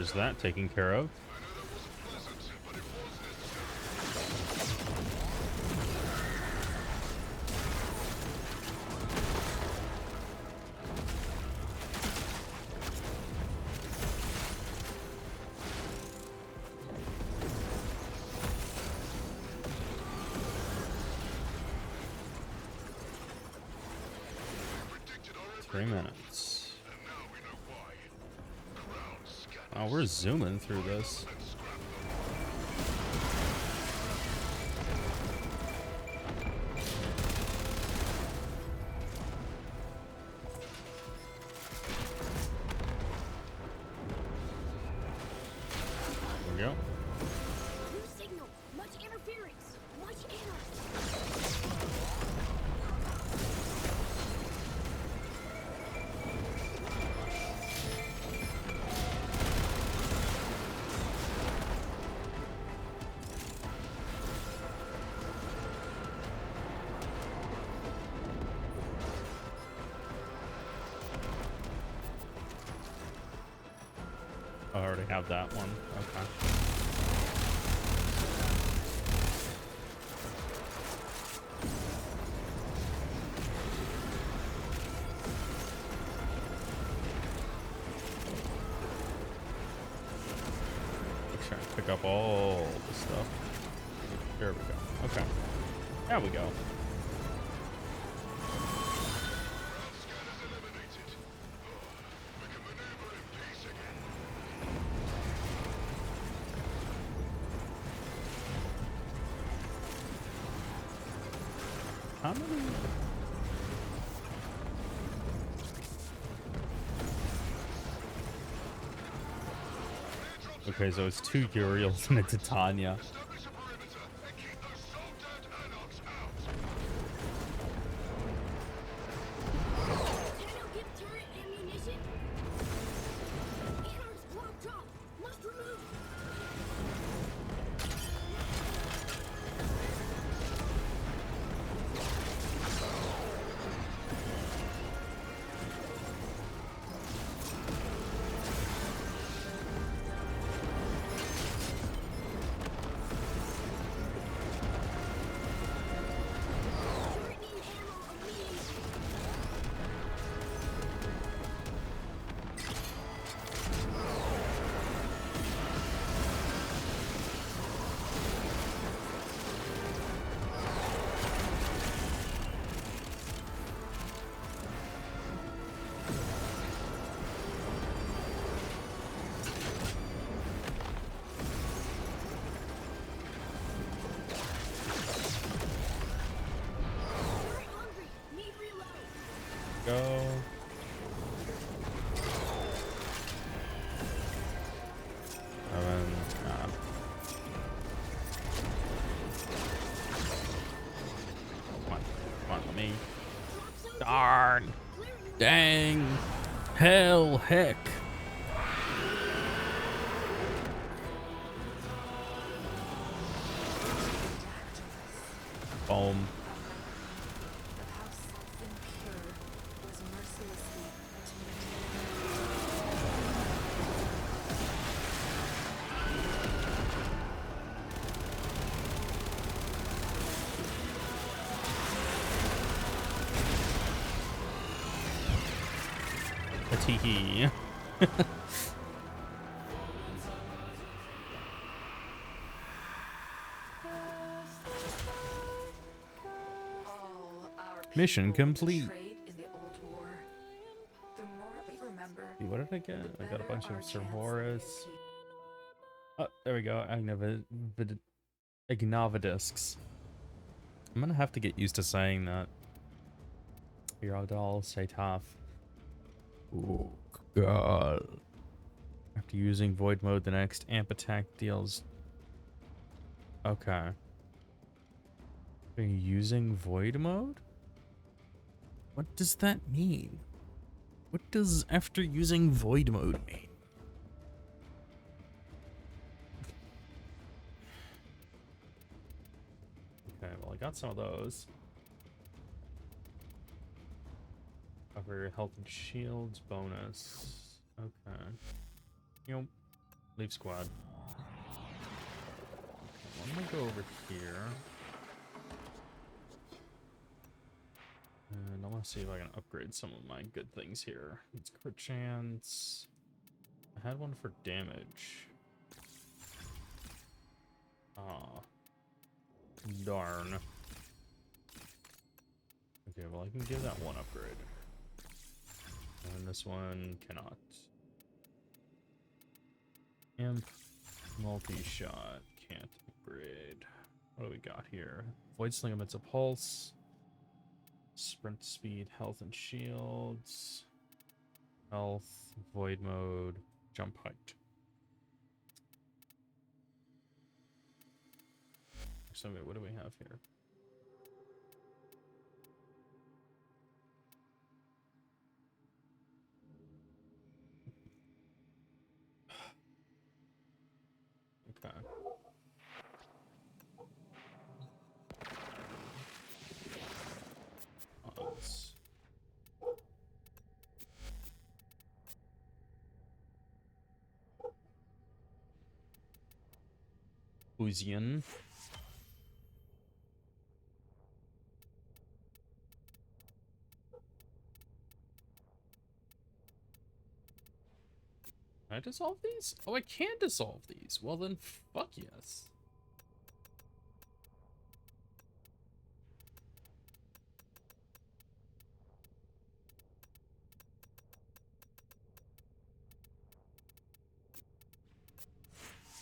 There's that taken care of. Predicted our 3 minutes. and now we know why. Crowd scatters Oh, we're zooming through this. and scrap them. There we go. New signal. Much interference. Much error. Oh, I already have that one. Okay. Trying to pick up all the stuff. There we go. Okay. There we go. Crowd scanners eliminated. We can maneuver in peace again. How many? Okay, so it's 2 Uriels and a Titania. Establish a perimeter and keep those soul-dead anarchs out. Daniel, give turret ammunition. Anarch's blocked off. Must remove. Turret need ammo immediately. Turret hungry. Need reload. Go. Seven. Come on. Come on, let me. Drop zone. Darn. Clear you. Dang. Hell. Heck. Boom. How self-impure was mercilessly attained. A teehee. All our Mission people complete. betrayed in the old war. The more we remember, What did I get? the I got a better bunch our of chance Cerberus. is. Oh, there we go. Ignavadiscs. I'm gonna have to get used to saying that. You're all say tough. Oh god. After using void mode, the next amp attack deals. Okay. Are you using void mode? What does that mean? What does after using void mode mean? Okay, well I got some of those. Cover health and shields bonus. Okay. Yep. Leave squad. I'm gonna go over here. And I want to see if I can upgrade some of my good things here. It's crit chance. I had one for damage. Ah. Darn. Okay, well I can give that one upgrade. And this one cannot. Imp. Multi-shot. Can't upgrade. What do we got here? Void Sling emits a pulse. Sprint speed, health and shields. Health, void mode, jump height. So wait, what do we have here? Okay. Odds. Fusion. Can I dissolve these? Oh, I can dissolve these. Well then, fuck yes.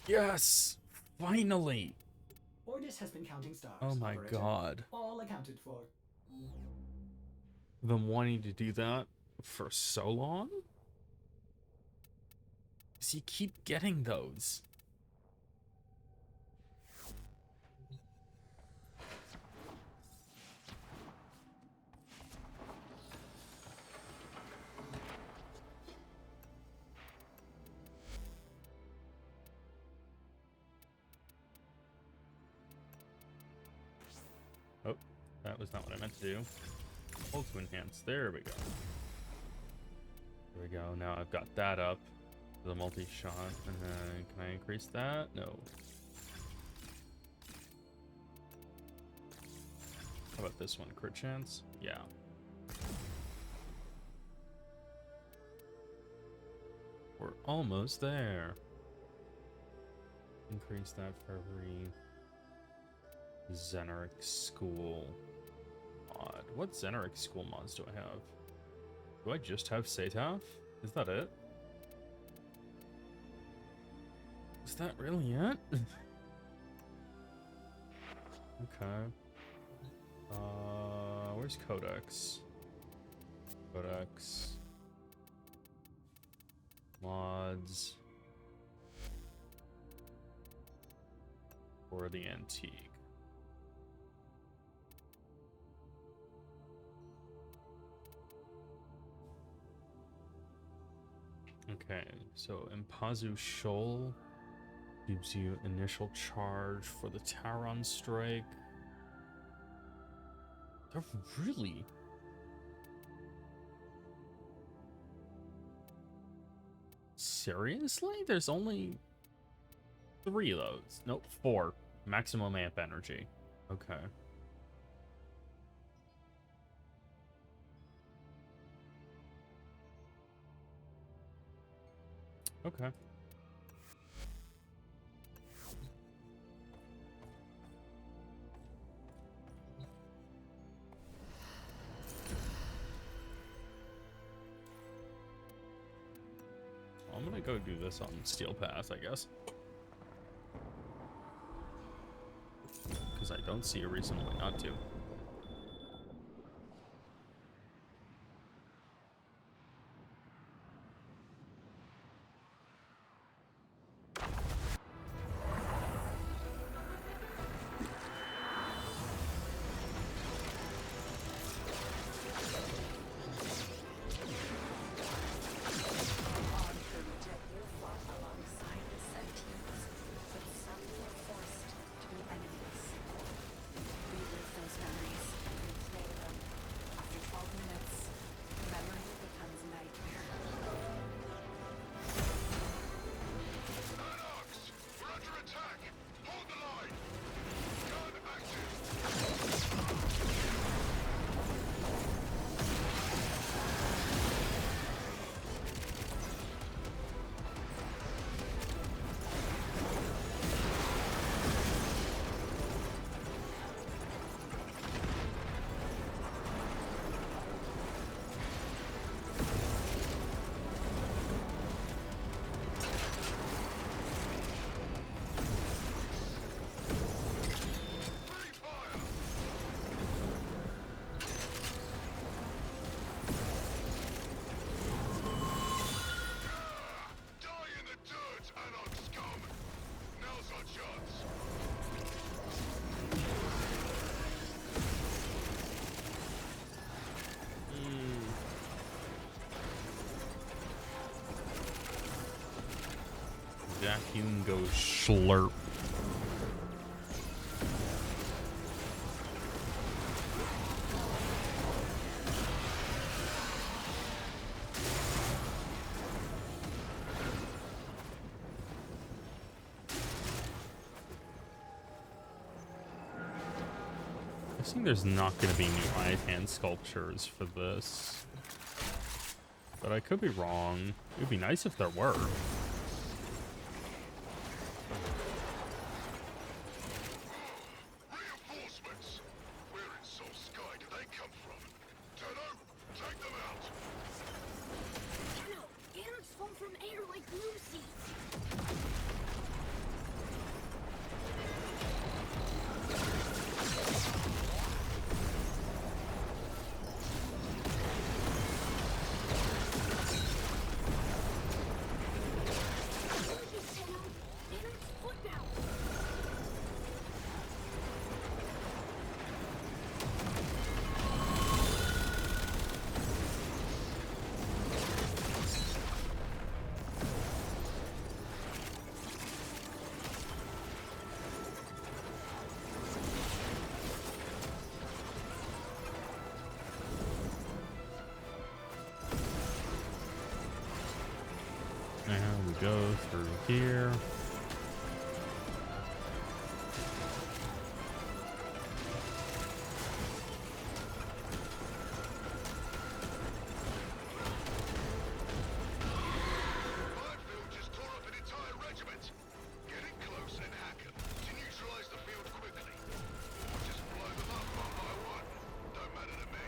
Yes! Finally! Ordis has been counting stars. Oh my Operator. god. All accounted for. I've been wanting to do that for so long? Does he keep getting those? Oh, that was not what I meant to do. Hold to enhance. There we go. There we go. Now I've got that up. The multi-shot. And then can I increase that? No. How about this one? Crit chance? Yeah. We're almost there. Increase that for every Xeneric school mod. What Xeneric school mods do I have? Do I just have Sataf? Is that it? Is that really it? Okay. Where's Codex? Codex. Mods. For the antique. Okay, so Impazu Shoal gives you initial charge for the Taron strike. They're really... Seriously? There's only 3 of those. Nope, 4. Maximum amp energy. Okay. Okay. I'm gonna go do this on Steel Path, I guess. Because I don't see a reason why not to. But some were forced to be enemies. We live those Vacuum goes slurp. I think there's not going to be new hand sculptures for this, but I could be wrong. It would be nice if there were. Reinforcements! Where in Soul Sky did they come from? Tenno, take them out! Tenno, anarchs fall from air like bloom seeds. Gorgeous, Tenno. Anarch's foot bounce. And we go through here. Minefield just tore up an entire regiment. Get in close and hack them to neutralize the field quickly. Or just blow them up one by one. Don't matter to me.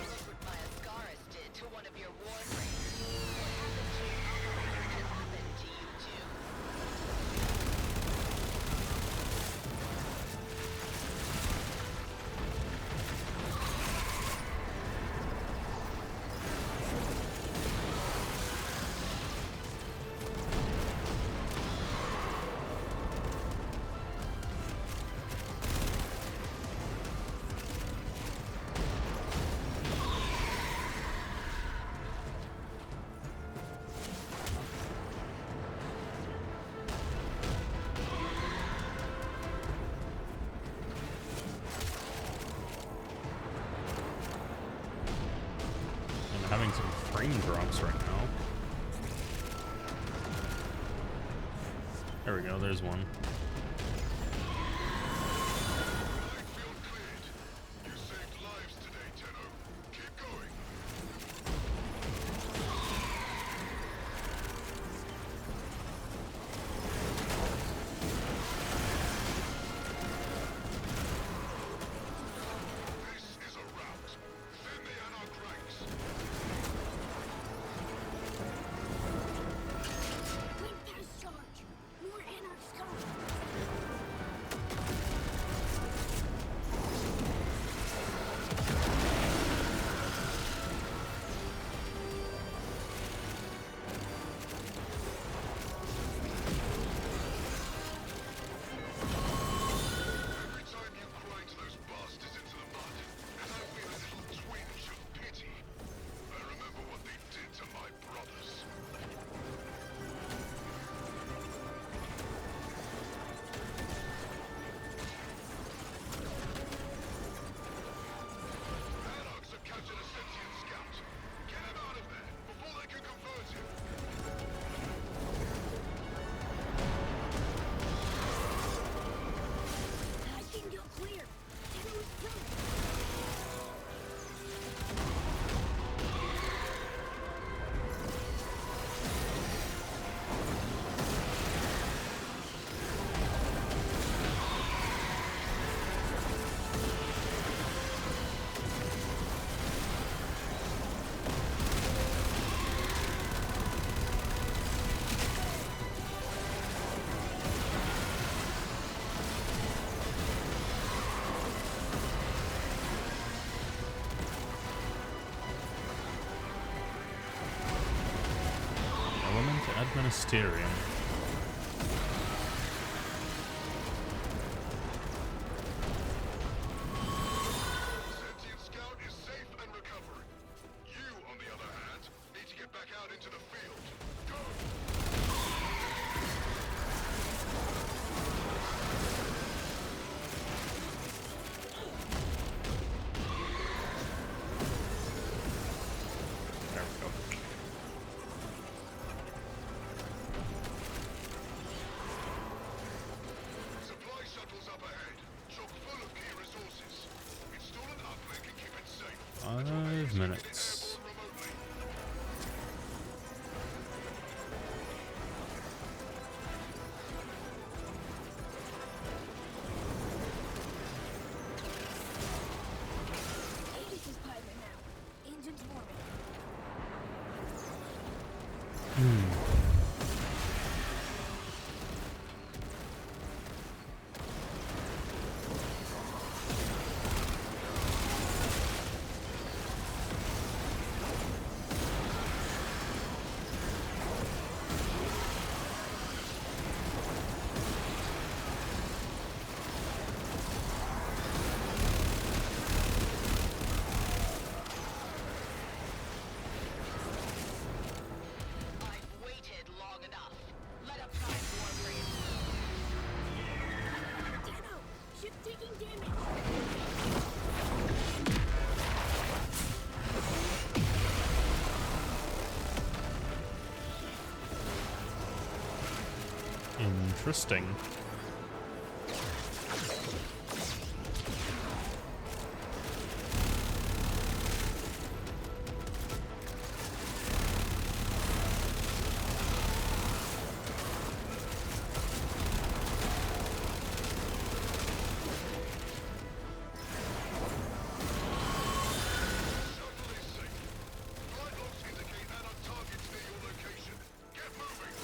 Look what my Ascaris did to one of your war raiders. What happened to your operator has happened to you too. I'm having some frame drops right now. There we go, there's one. Field cleared. You saved lives today, Tenno. Keep going. This is a rout. Thin the Anarch ranks. Wing pass charge. More anarchs coming. Administerium. Sentient scout is safe and recovering. You, on the other hand, need to get back out into the field. Go! There we go. Supply shuttles up ahead, chock full of key resources. Install an uplink and keep it safe. 5 minutes. Airborne remotely. Aegis is pilot now. Engines warming. I've waited long enough. Let up time, Warframe. Dano! Ship taking damage! Interesting. Shuttle is safe. Flight logs indicate add-on targets near your location. Get moving!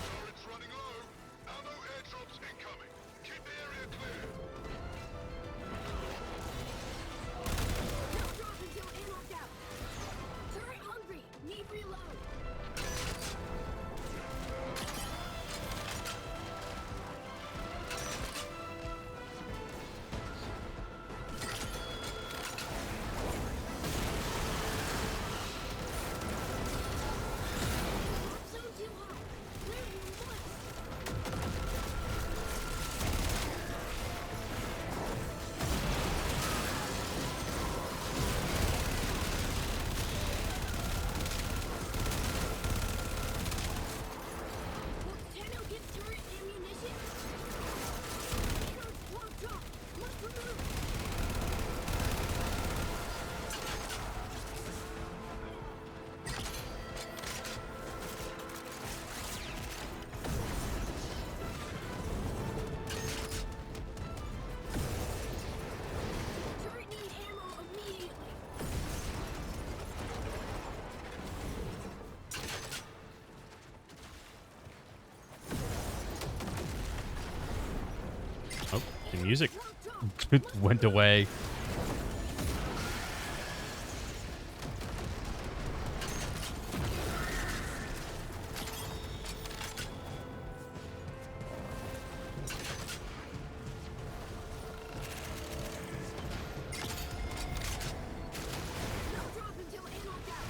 Turret's running low. Ammo airdrops incoming. Keep the area clear. No drop until ammo's out! Turret hungry! Need reload! Zone too high! Clear room west! Will Tenno get turret ammunition? Turret blocked off! Must remove! Turret need ammo immediately! Oh, the music Blocked off! went away. No drop until ammo's out!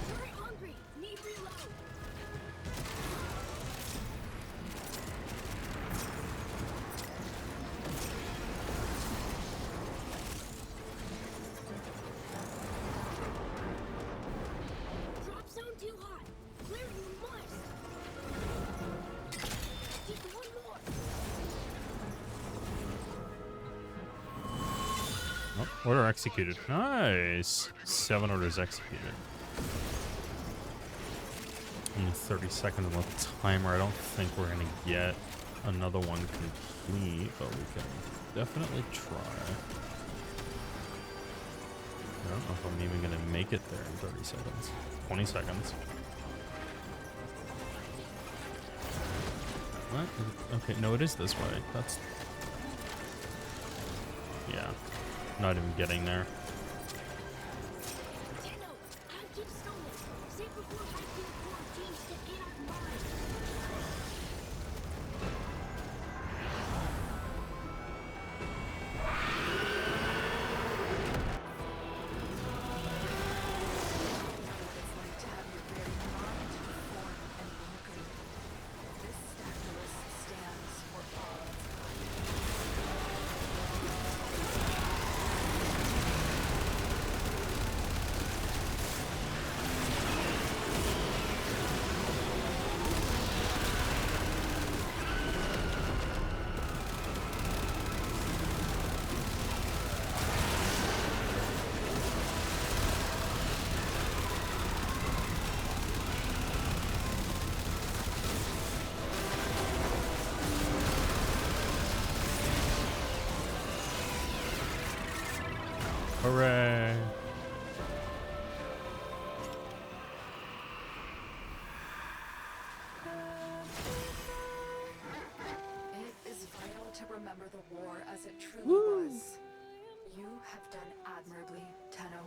Turret hungry! Need reload! Order executed. Nice. 7 orders executed. Only 30 seconds on the timer. I don't think we're gonna get another one complete, but we can definitely try. I don't know if I'm even gonna make it there in 30 seconds. 20 seconds. What? Okay, no, it is this way. That's... Yeah. Not even getting there. Tenno, I'll keep stolen. Say before I can quarantine to get out mine. It's like to have your very mind form and broken. This statuette stands for all time. Hooray! It is vital to remember the war as it truly was. You have done admirably, Tenno.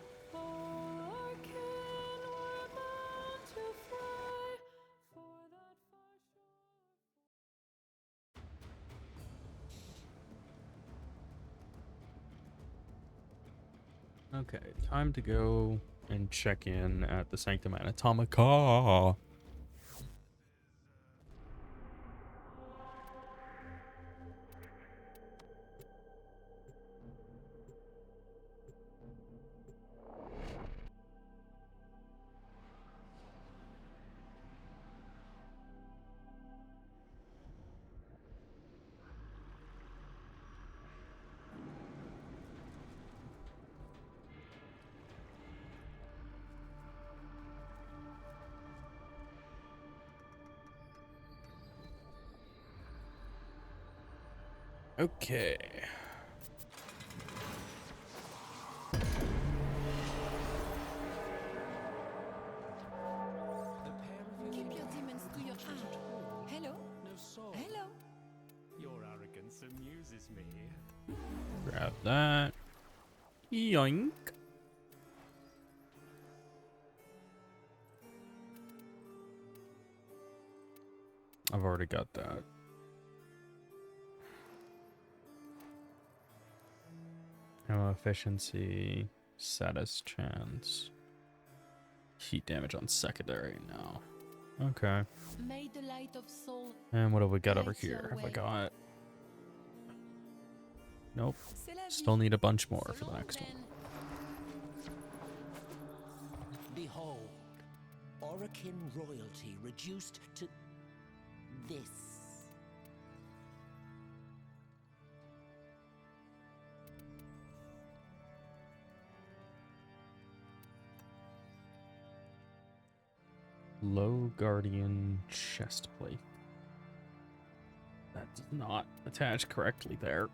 Okay, time to go and check in at the Sanctum Anatomica. Okay. Keep your demons to your Hello? No soul. Hello? Your arrogance amuses me. Grab that. Yoink. I've already got that. Ammo efficiency, status chance, heat damage on secondary now. Okay. May the light of soul. And what have we got over Light your here? Have I way. got... Nope. C'est la vie. Still need a bunch more for the Selon next one. then. Behold, Orokin royalty reduced to this. Low Guardian chest plate. That does not attach correctly there.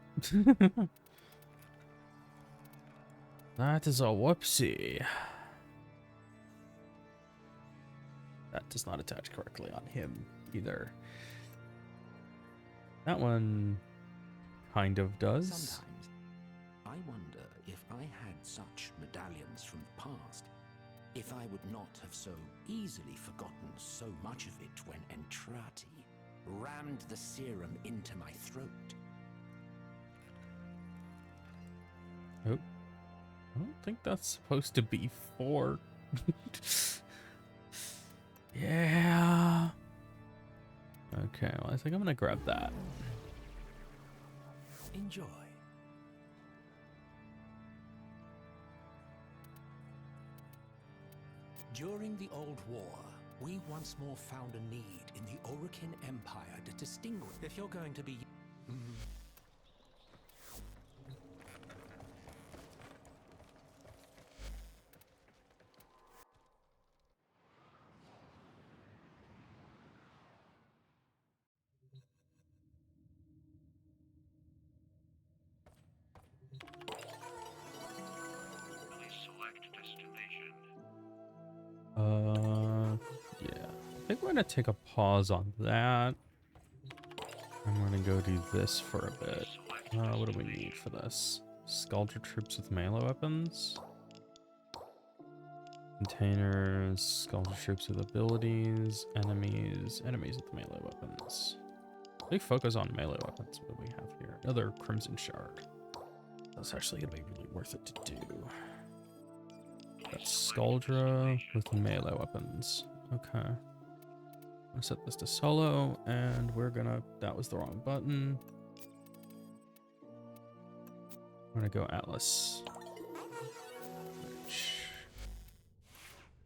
That is a whoopsie. That does not attach correctly on him either. That one kind of does. Sometimes I wonder if I had such medallions from the past, if I would not have so easily forgotten so much of it when Entrati rammed the serum into my throat. Oh, I don't think that's supposed to be 4. Yeah. Okay, well, I think I'm gonna grab that. Enjoy. During the Old War, we once more found a need in the Orokin Empire to distinguish. If you're going to be... Yeah. I think we're gonna take a pause on that. I'm gonna go do this for a bit. What do we need for this? Sculpture troops with melee weapons. Containers, sculpture troops with abilities, enemies with melee weapons. Big focus on melee weapons. What do we have here? Another Crimson Shard. That's actually gonna be really worth it to do. That's Skuldra with melee weapons. Okay. I'm gonna set this to solo, and we're gonna... That was the wrong button. I'm gonna go Atlas.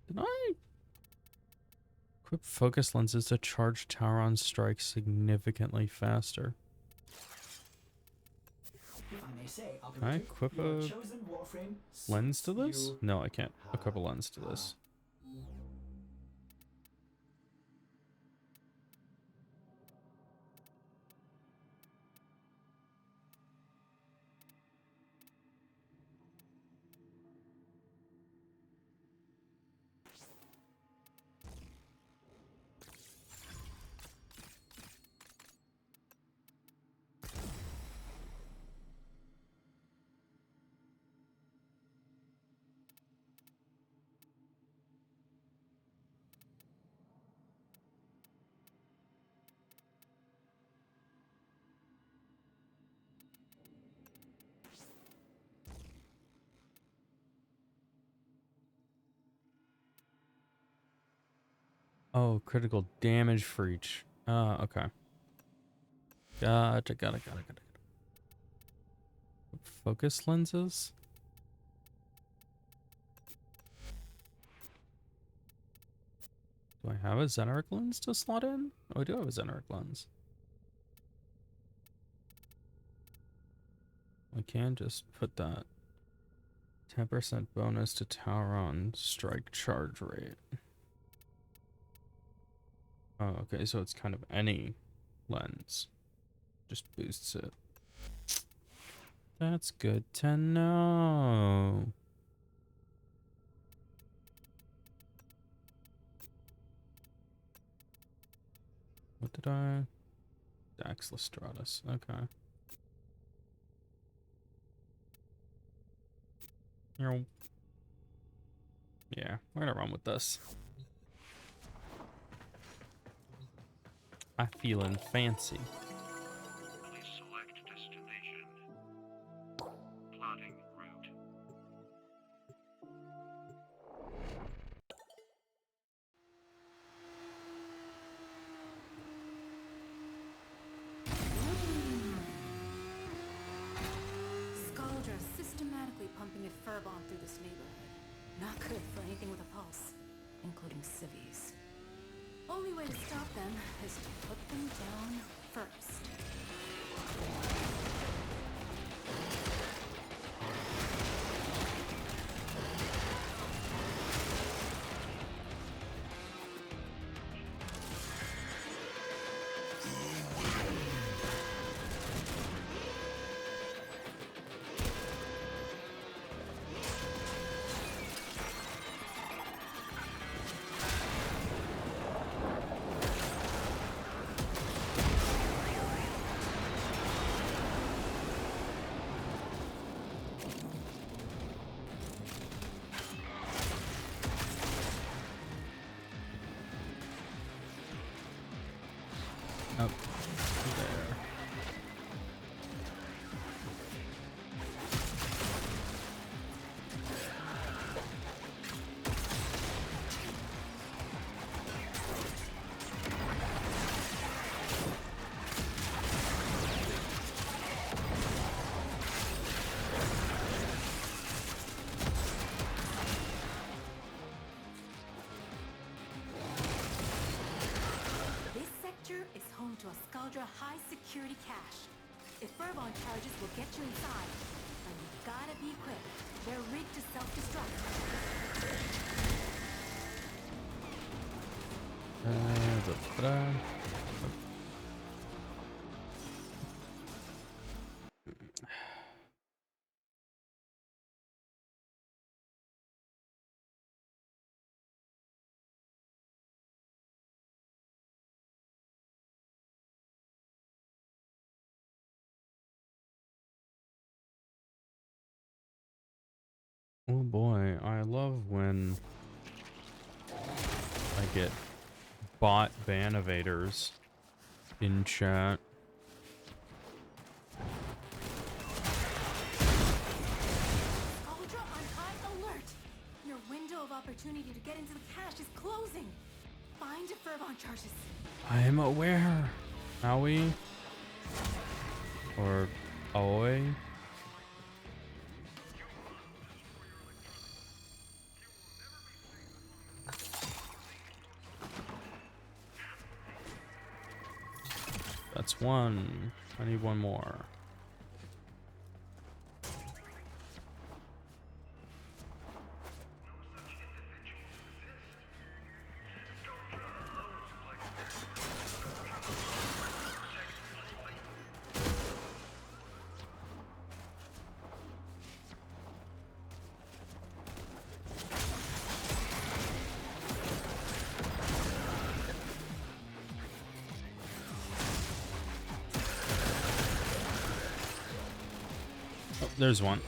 Did I equip focus lenses to charge Tauron strikes significantly faster? If I may say, Can I operator, equip your a chosen warframe lens to suits this? you. No, I can't equip a lens to this. Oh, critical damage for each. Okay. Got it. Focus lenses? Do I have a Xeneric lens to slot in? Oh, I do have a Xeneric lens. I can just put that 10% bonus to Tauron strike charge rate. Oh, okay, so it's kind of any lens. Just boosts it. That's good to know. What did I... Dax Lestratus. Okay. Yeah, we're gonna run with this. I feeling fancy. Please select destination. Plotting route. Skuldra systematically pumping a fur bomb through this neighborhood. Not good for anything with a pulse, including civvies. Only way to stop them is to put them down first. Up there. This sector is home to a Skuldra high security cache. If Furbon charges will get you inside, but you gotta be quick. They're rigged to self-destruct. Da-da-da. boy, I love when I get bot ban evaders in chat. Ultra on high alert! Your window of opportunity to get into the cache is closing! Find Furban charges. I am aware. Aoi? Or Aoi? That's one. I need one more. Oh, there's one.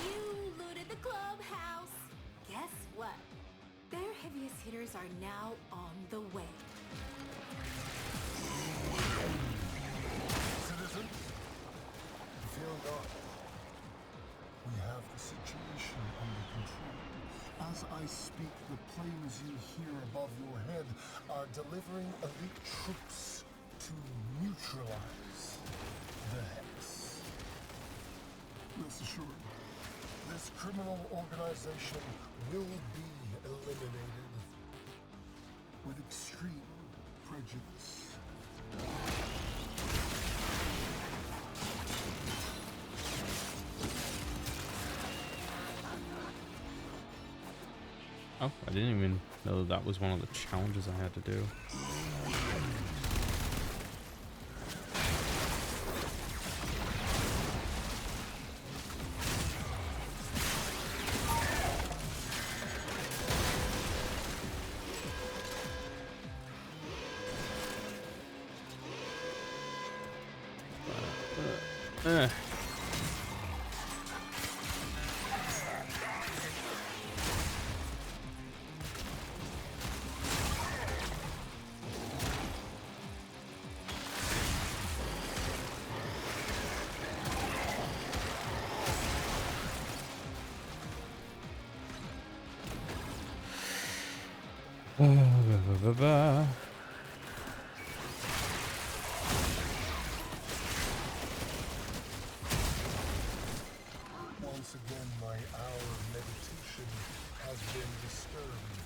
You looted the clubhouse! Guess what? Their heaviest hitters are now on the way. Citizen, fear not. We have the situation under control. As I speak, the planes you hear above your head are delivering elite troops to neutralize the Hex. Rest assured, this criminal organization will be eliminated with extreme prejudice. Oh, I didn't even know that was one of the challenges I had to do. Eh. Once again, my hour of meditation has been disturbed.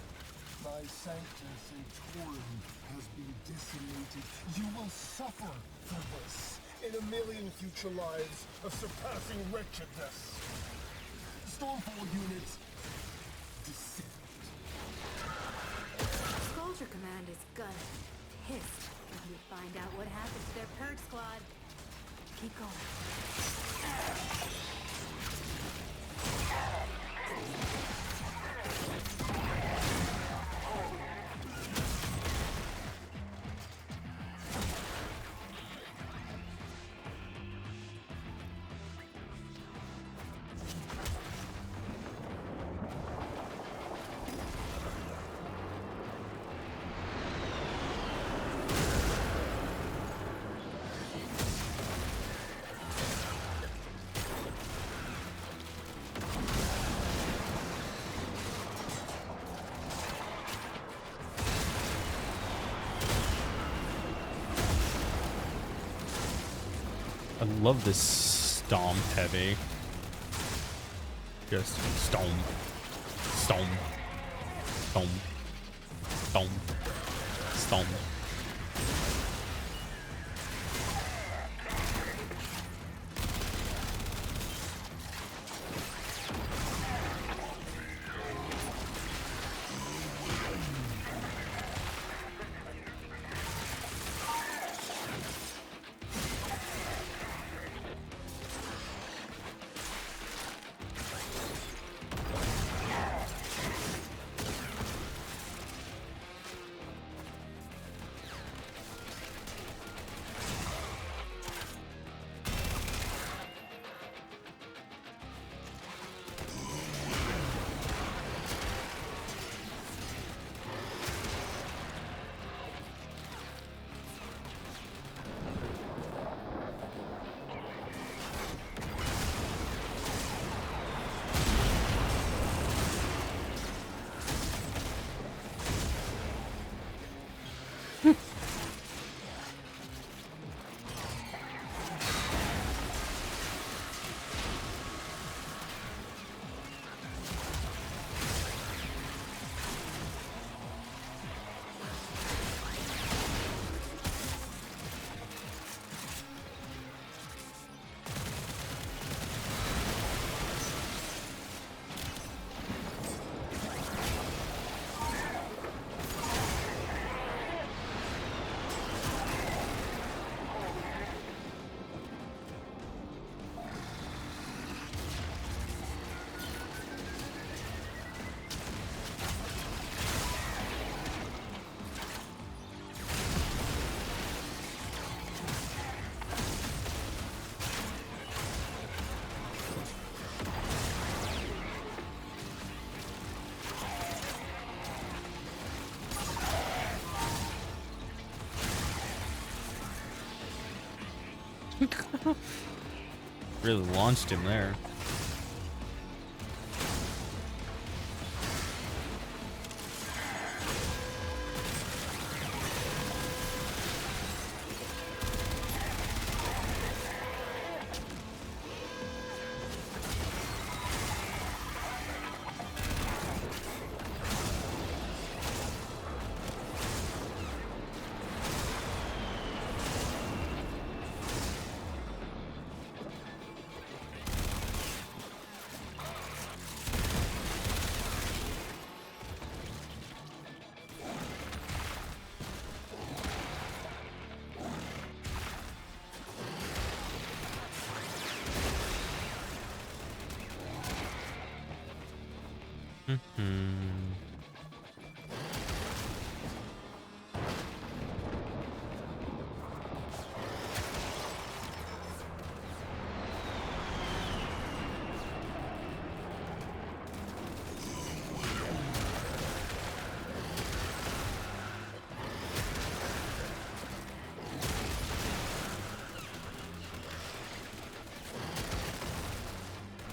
My Sanctum Sanctorum has been decimated. You will suffer for this in a million future lives of surpassing wretchedness. Stormfall units, descend. Soldier Command is gonna be pissed when we find out what happened to their Purge Squad. Keep going. I love this stomp heavy. Just stomp, stomp, stomp, stomp, stomp. Really launched him there. Hmm.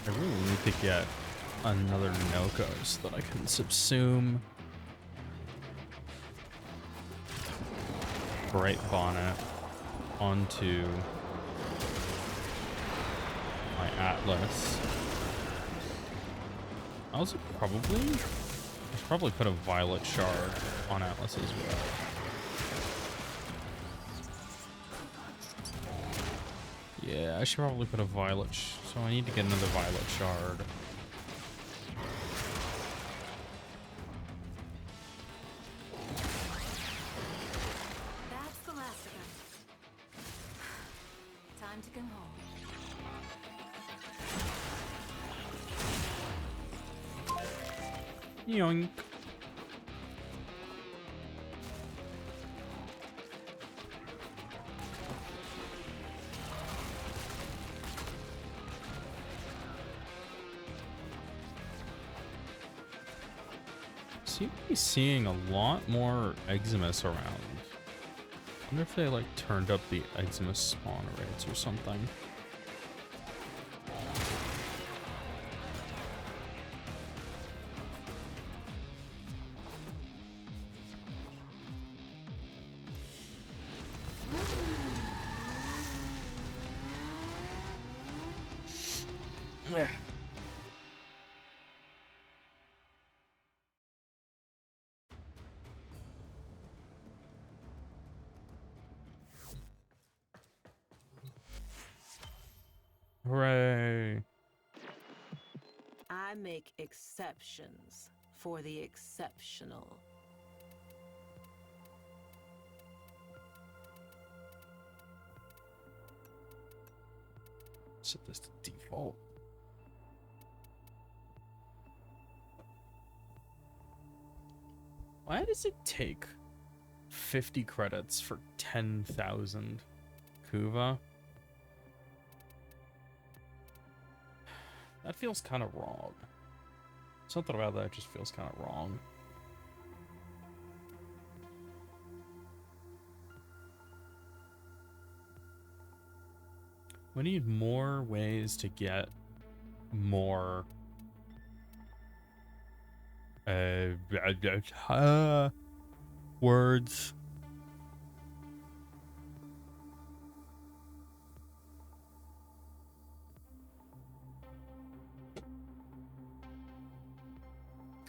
I really need to get another Noko so that I can subsume Bright Bonnet onto my Atlas. I also I should probably put a Violet Shard on Atlas as well. Yeah, I should probably put a so I need to get another Violet Shard. That's the last of them. Time to come home. Yoink. Seem to be seeing a lot more Eximus around. I wonder if they like turned up the Eximus spawn rates or something. Hooray! I make exceptions for the exceptional. Set this to default. Why does it take 50 credits for 10,000 Kuva? That feels kind of wrong. Something about that just feels kind of wrong. We need more ways to get more words.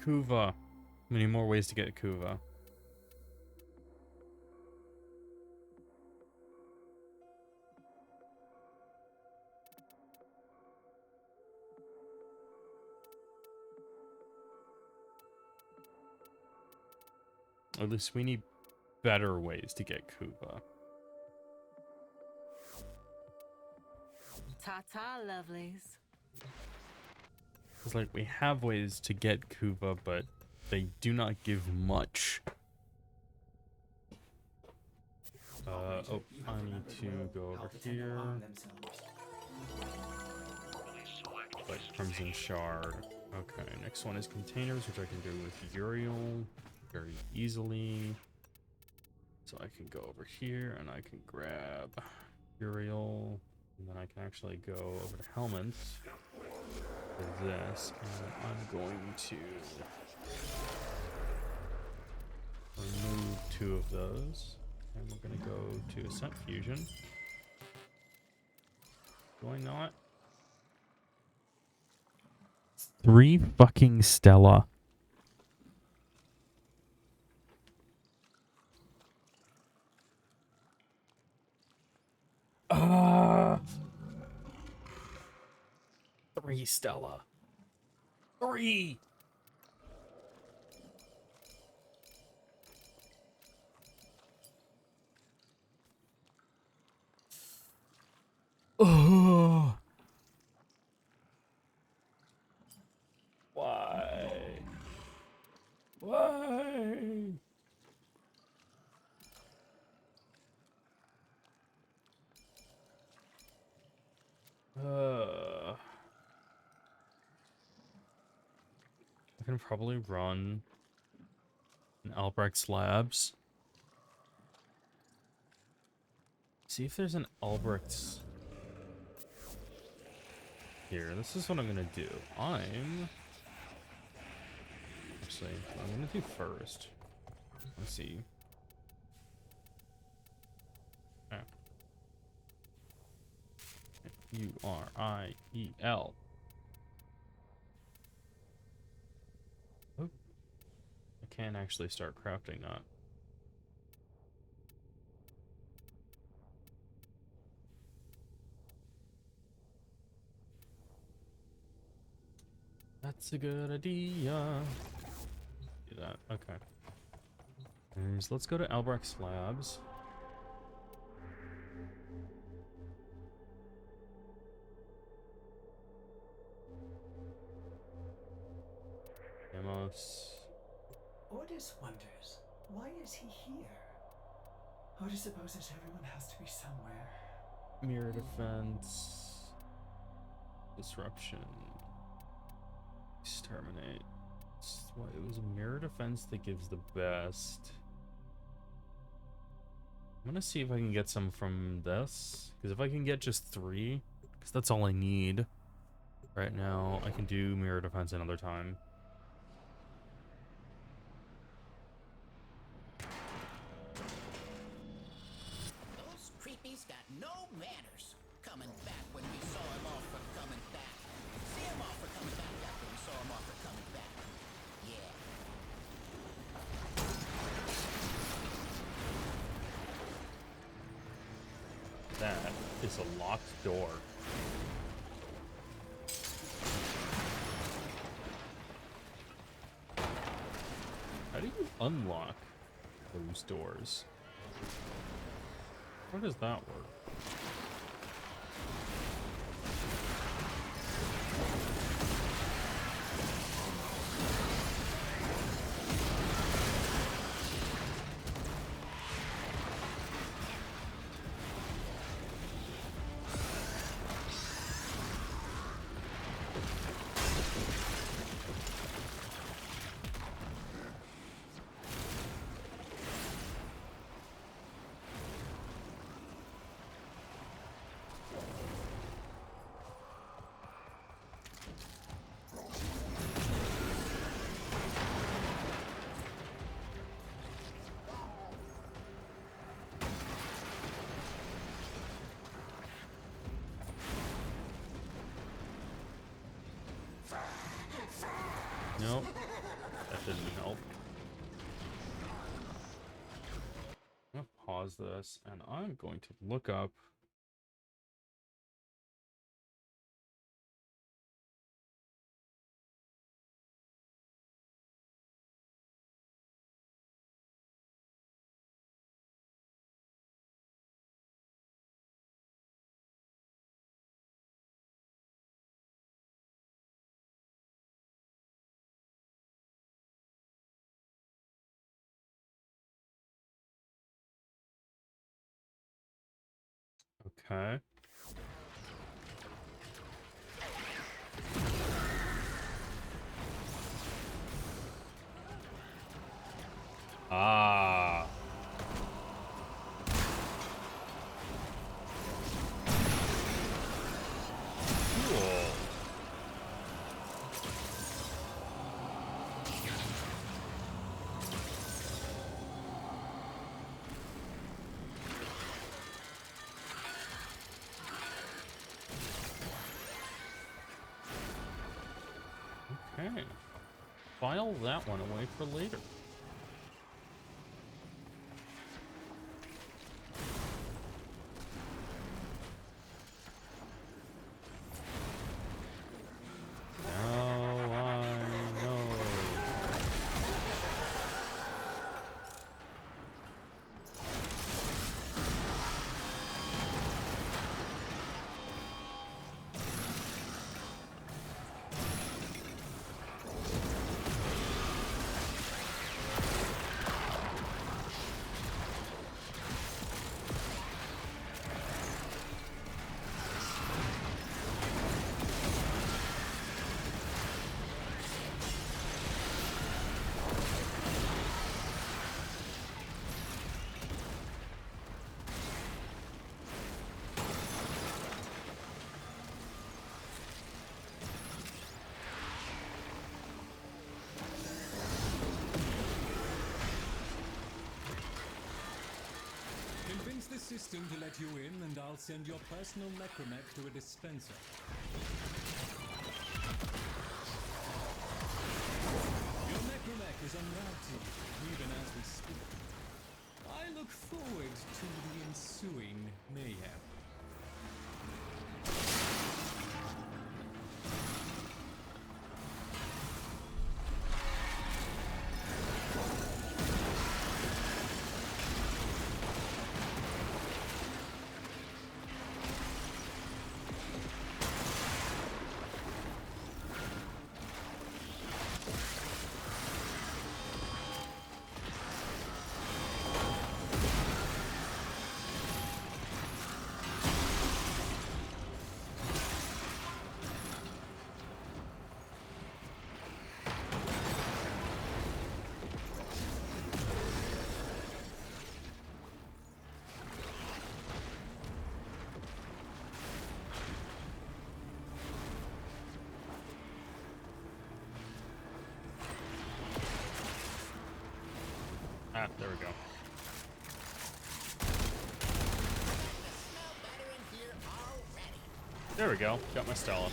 Kuva. We need more ways to get Kuva. At least we need better ways to get Kuva. Ta-ta, lovelies. It's like we have ways to get Kuva, but they do not give much. Oh, I need to go over here. Like Crimson Shard. Okay, next one is containers, which I can do with Uriel very easily. So I can go over here and I can grab Imperial, and then I can actually go over to helmets for this, and I'm going to remove 2 of those, and we're gonna go to Ascent Fusion. Do I not? 3 fucking Stella. Ah, 3 Stella. 3. Oh. Why? Why? I can probably run an Albrecht Labs. See if there's an Albrecht's here. This is what I'm gonna do. Actually, what I'm gonna do first. Let's see. Ah. Uriel. Oh, I can actually start crafting that. That's a good idea. Do that. Okay. Anyways, let's go to Albrecht Labs. Amos. Ordis wonders, why is he here? Ordis supposes everyone has to be somewhere. Mirror defense. Disruption. Exterminate. What, it was mirror defense that gives the best. I'm gonna see if I can get some from this. Because if I can get just 3, because that's all I need right now, I can do mirror defense another time. Those creepies got no manners. Coming back when we saw him off for coming back. See him off for coming back after we saw him off for coming back. Yeah. That is a locked door. How do you unlock those doors? How does that work? Nope, that didn't help. I'm gonna pause this and I'm going to look up okay. Ah. file that one away for later. Now I know. Convince the system to let you in, and I'll send your personal necromech to a dispenser. Your necromech is en route to you, even as we speak. I look forward to the ensuing mayhem. Ah, there we go. There we go. Got my Stella.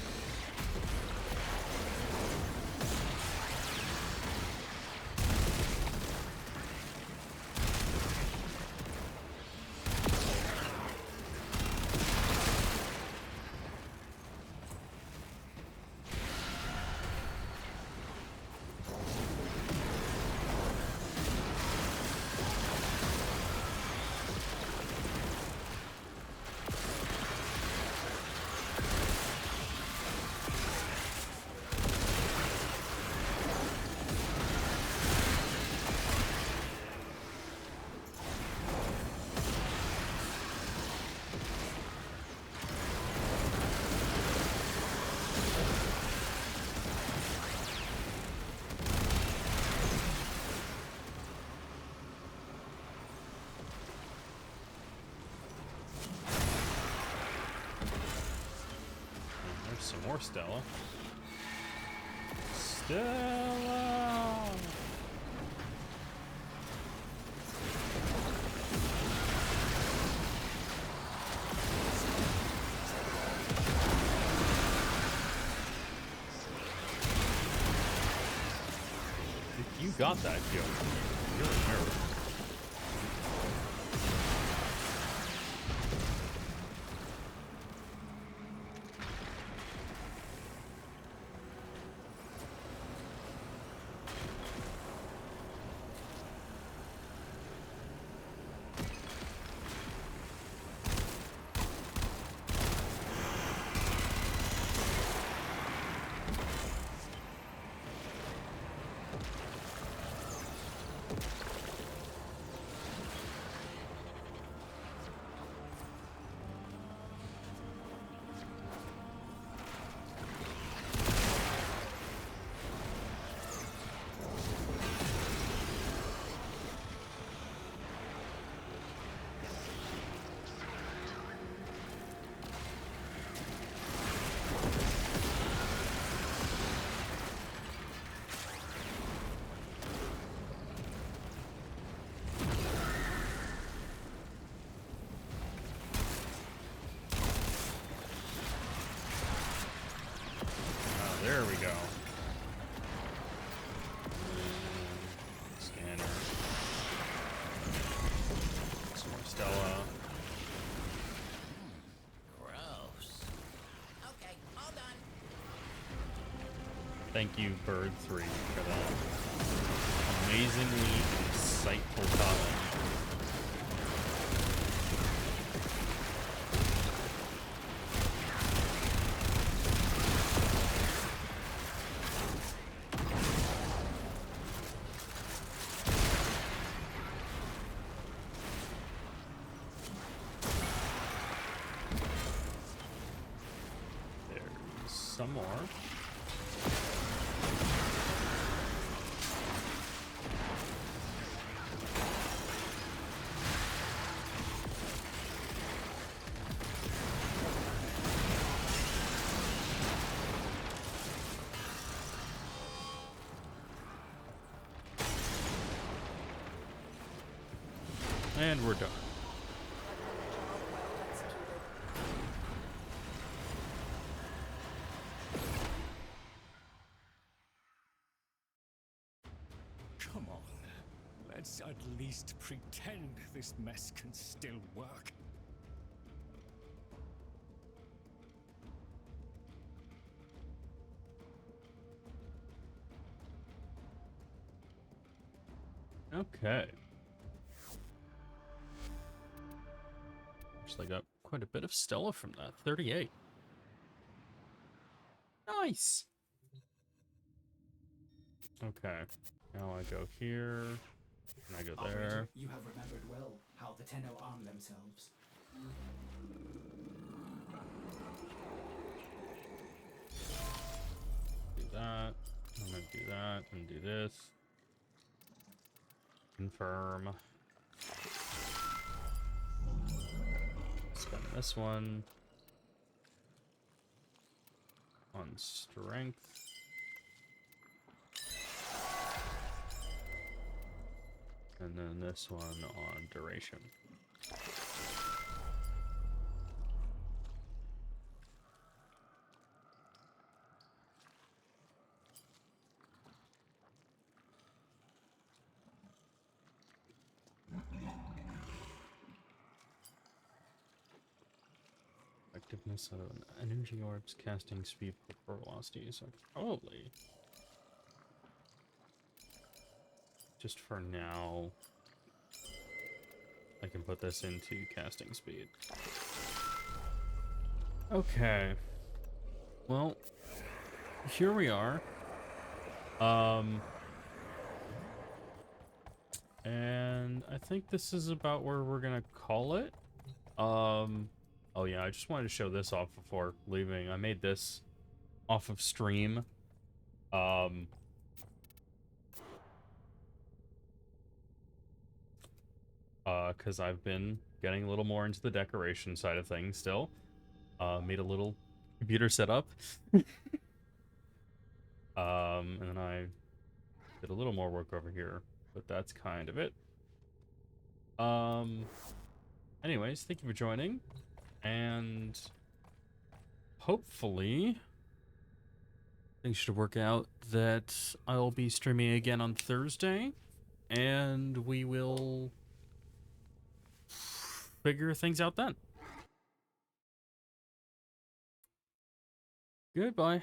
Some more Stella. Stella! If you got that kill, you're a nerd. Thank you, Bird3, for that amazingly insightful comment. There's some more. And we're done. Come on. Let's at least pretend this mess can still work. Okay. Actually got quite a bit of Stella from that. 38. Nice. Okay. Now I go here. And I go there. You have remembered well how the Tenno arm themselves. Do that. I'm gonna do that. And do this. Confirm. Spend this one on strength. And then this one on duration. Effectiveness of an energy orb's casting speed per velocity, so probably just for now I can put this into casting speed. Okay. Well, here we are. And I think this is about where we're gonna call it. Oh yeah, I just wanted to show this off before leaving. I made this off of stream. Because I've been getting a little more into the decoration side of things still. Made a little computer setup. And then I did a little more work over here, but that's kind of it. Anyways, thank you for joining, and hopefully things should work out that I'll be streaming again on Thursday, and we will figure things out then. Goodbye.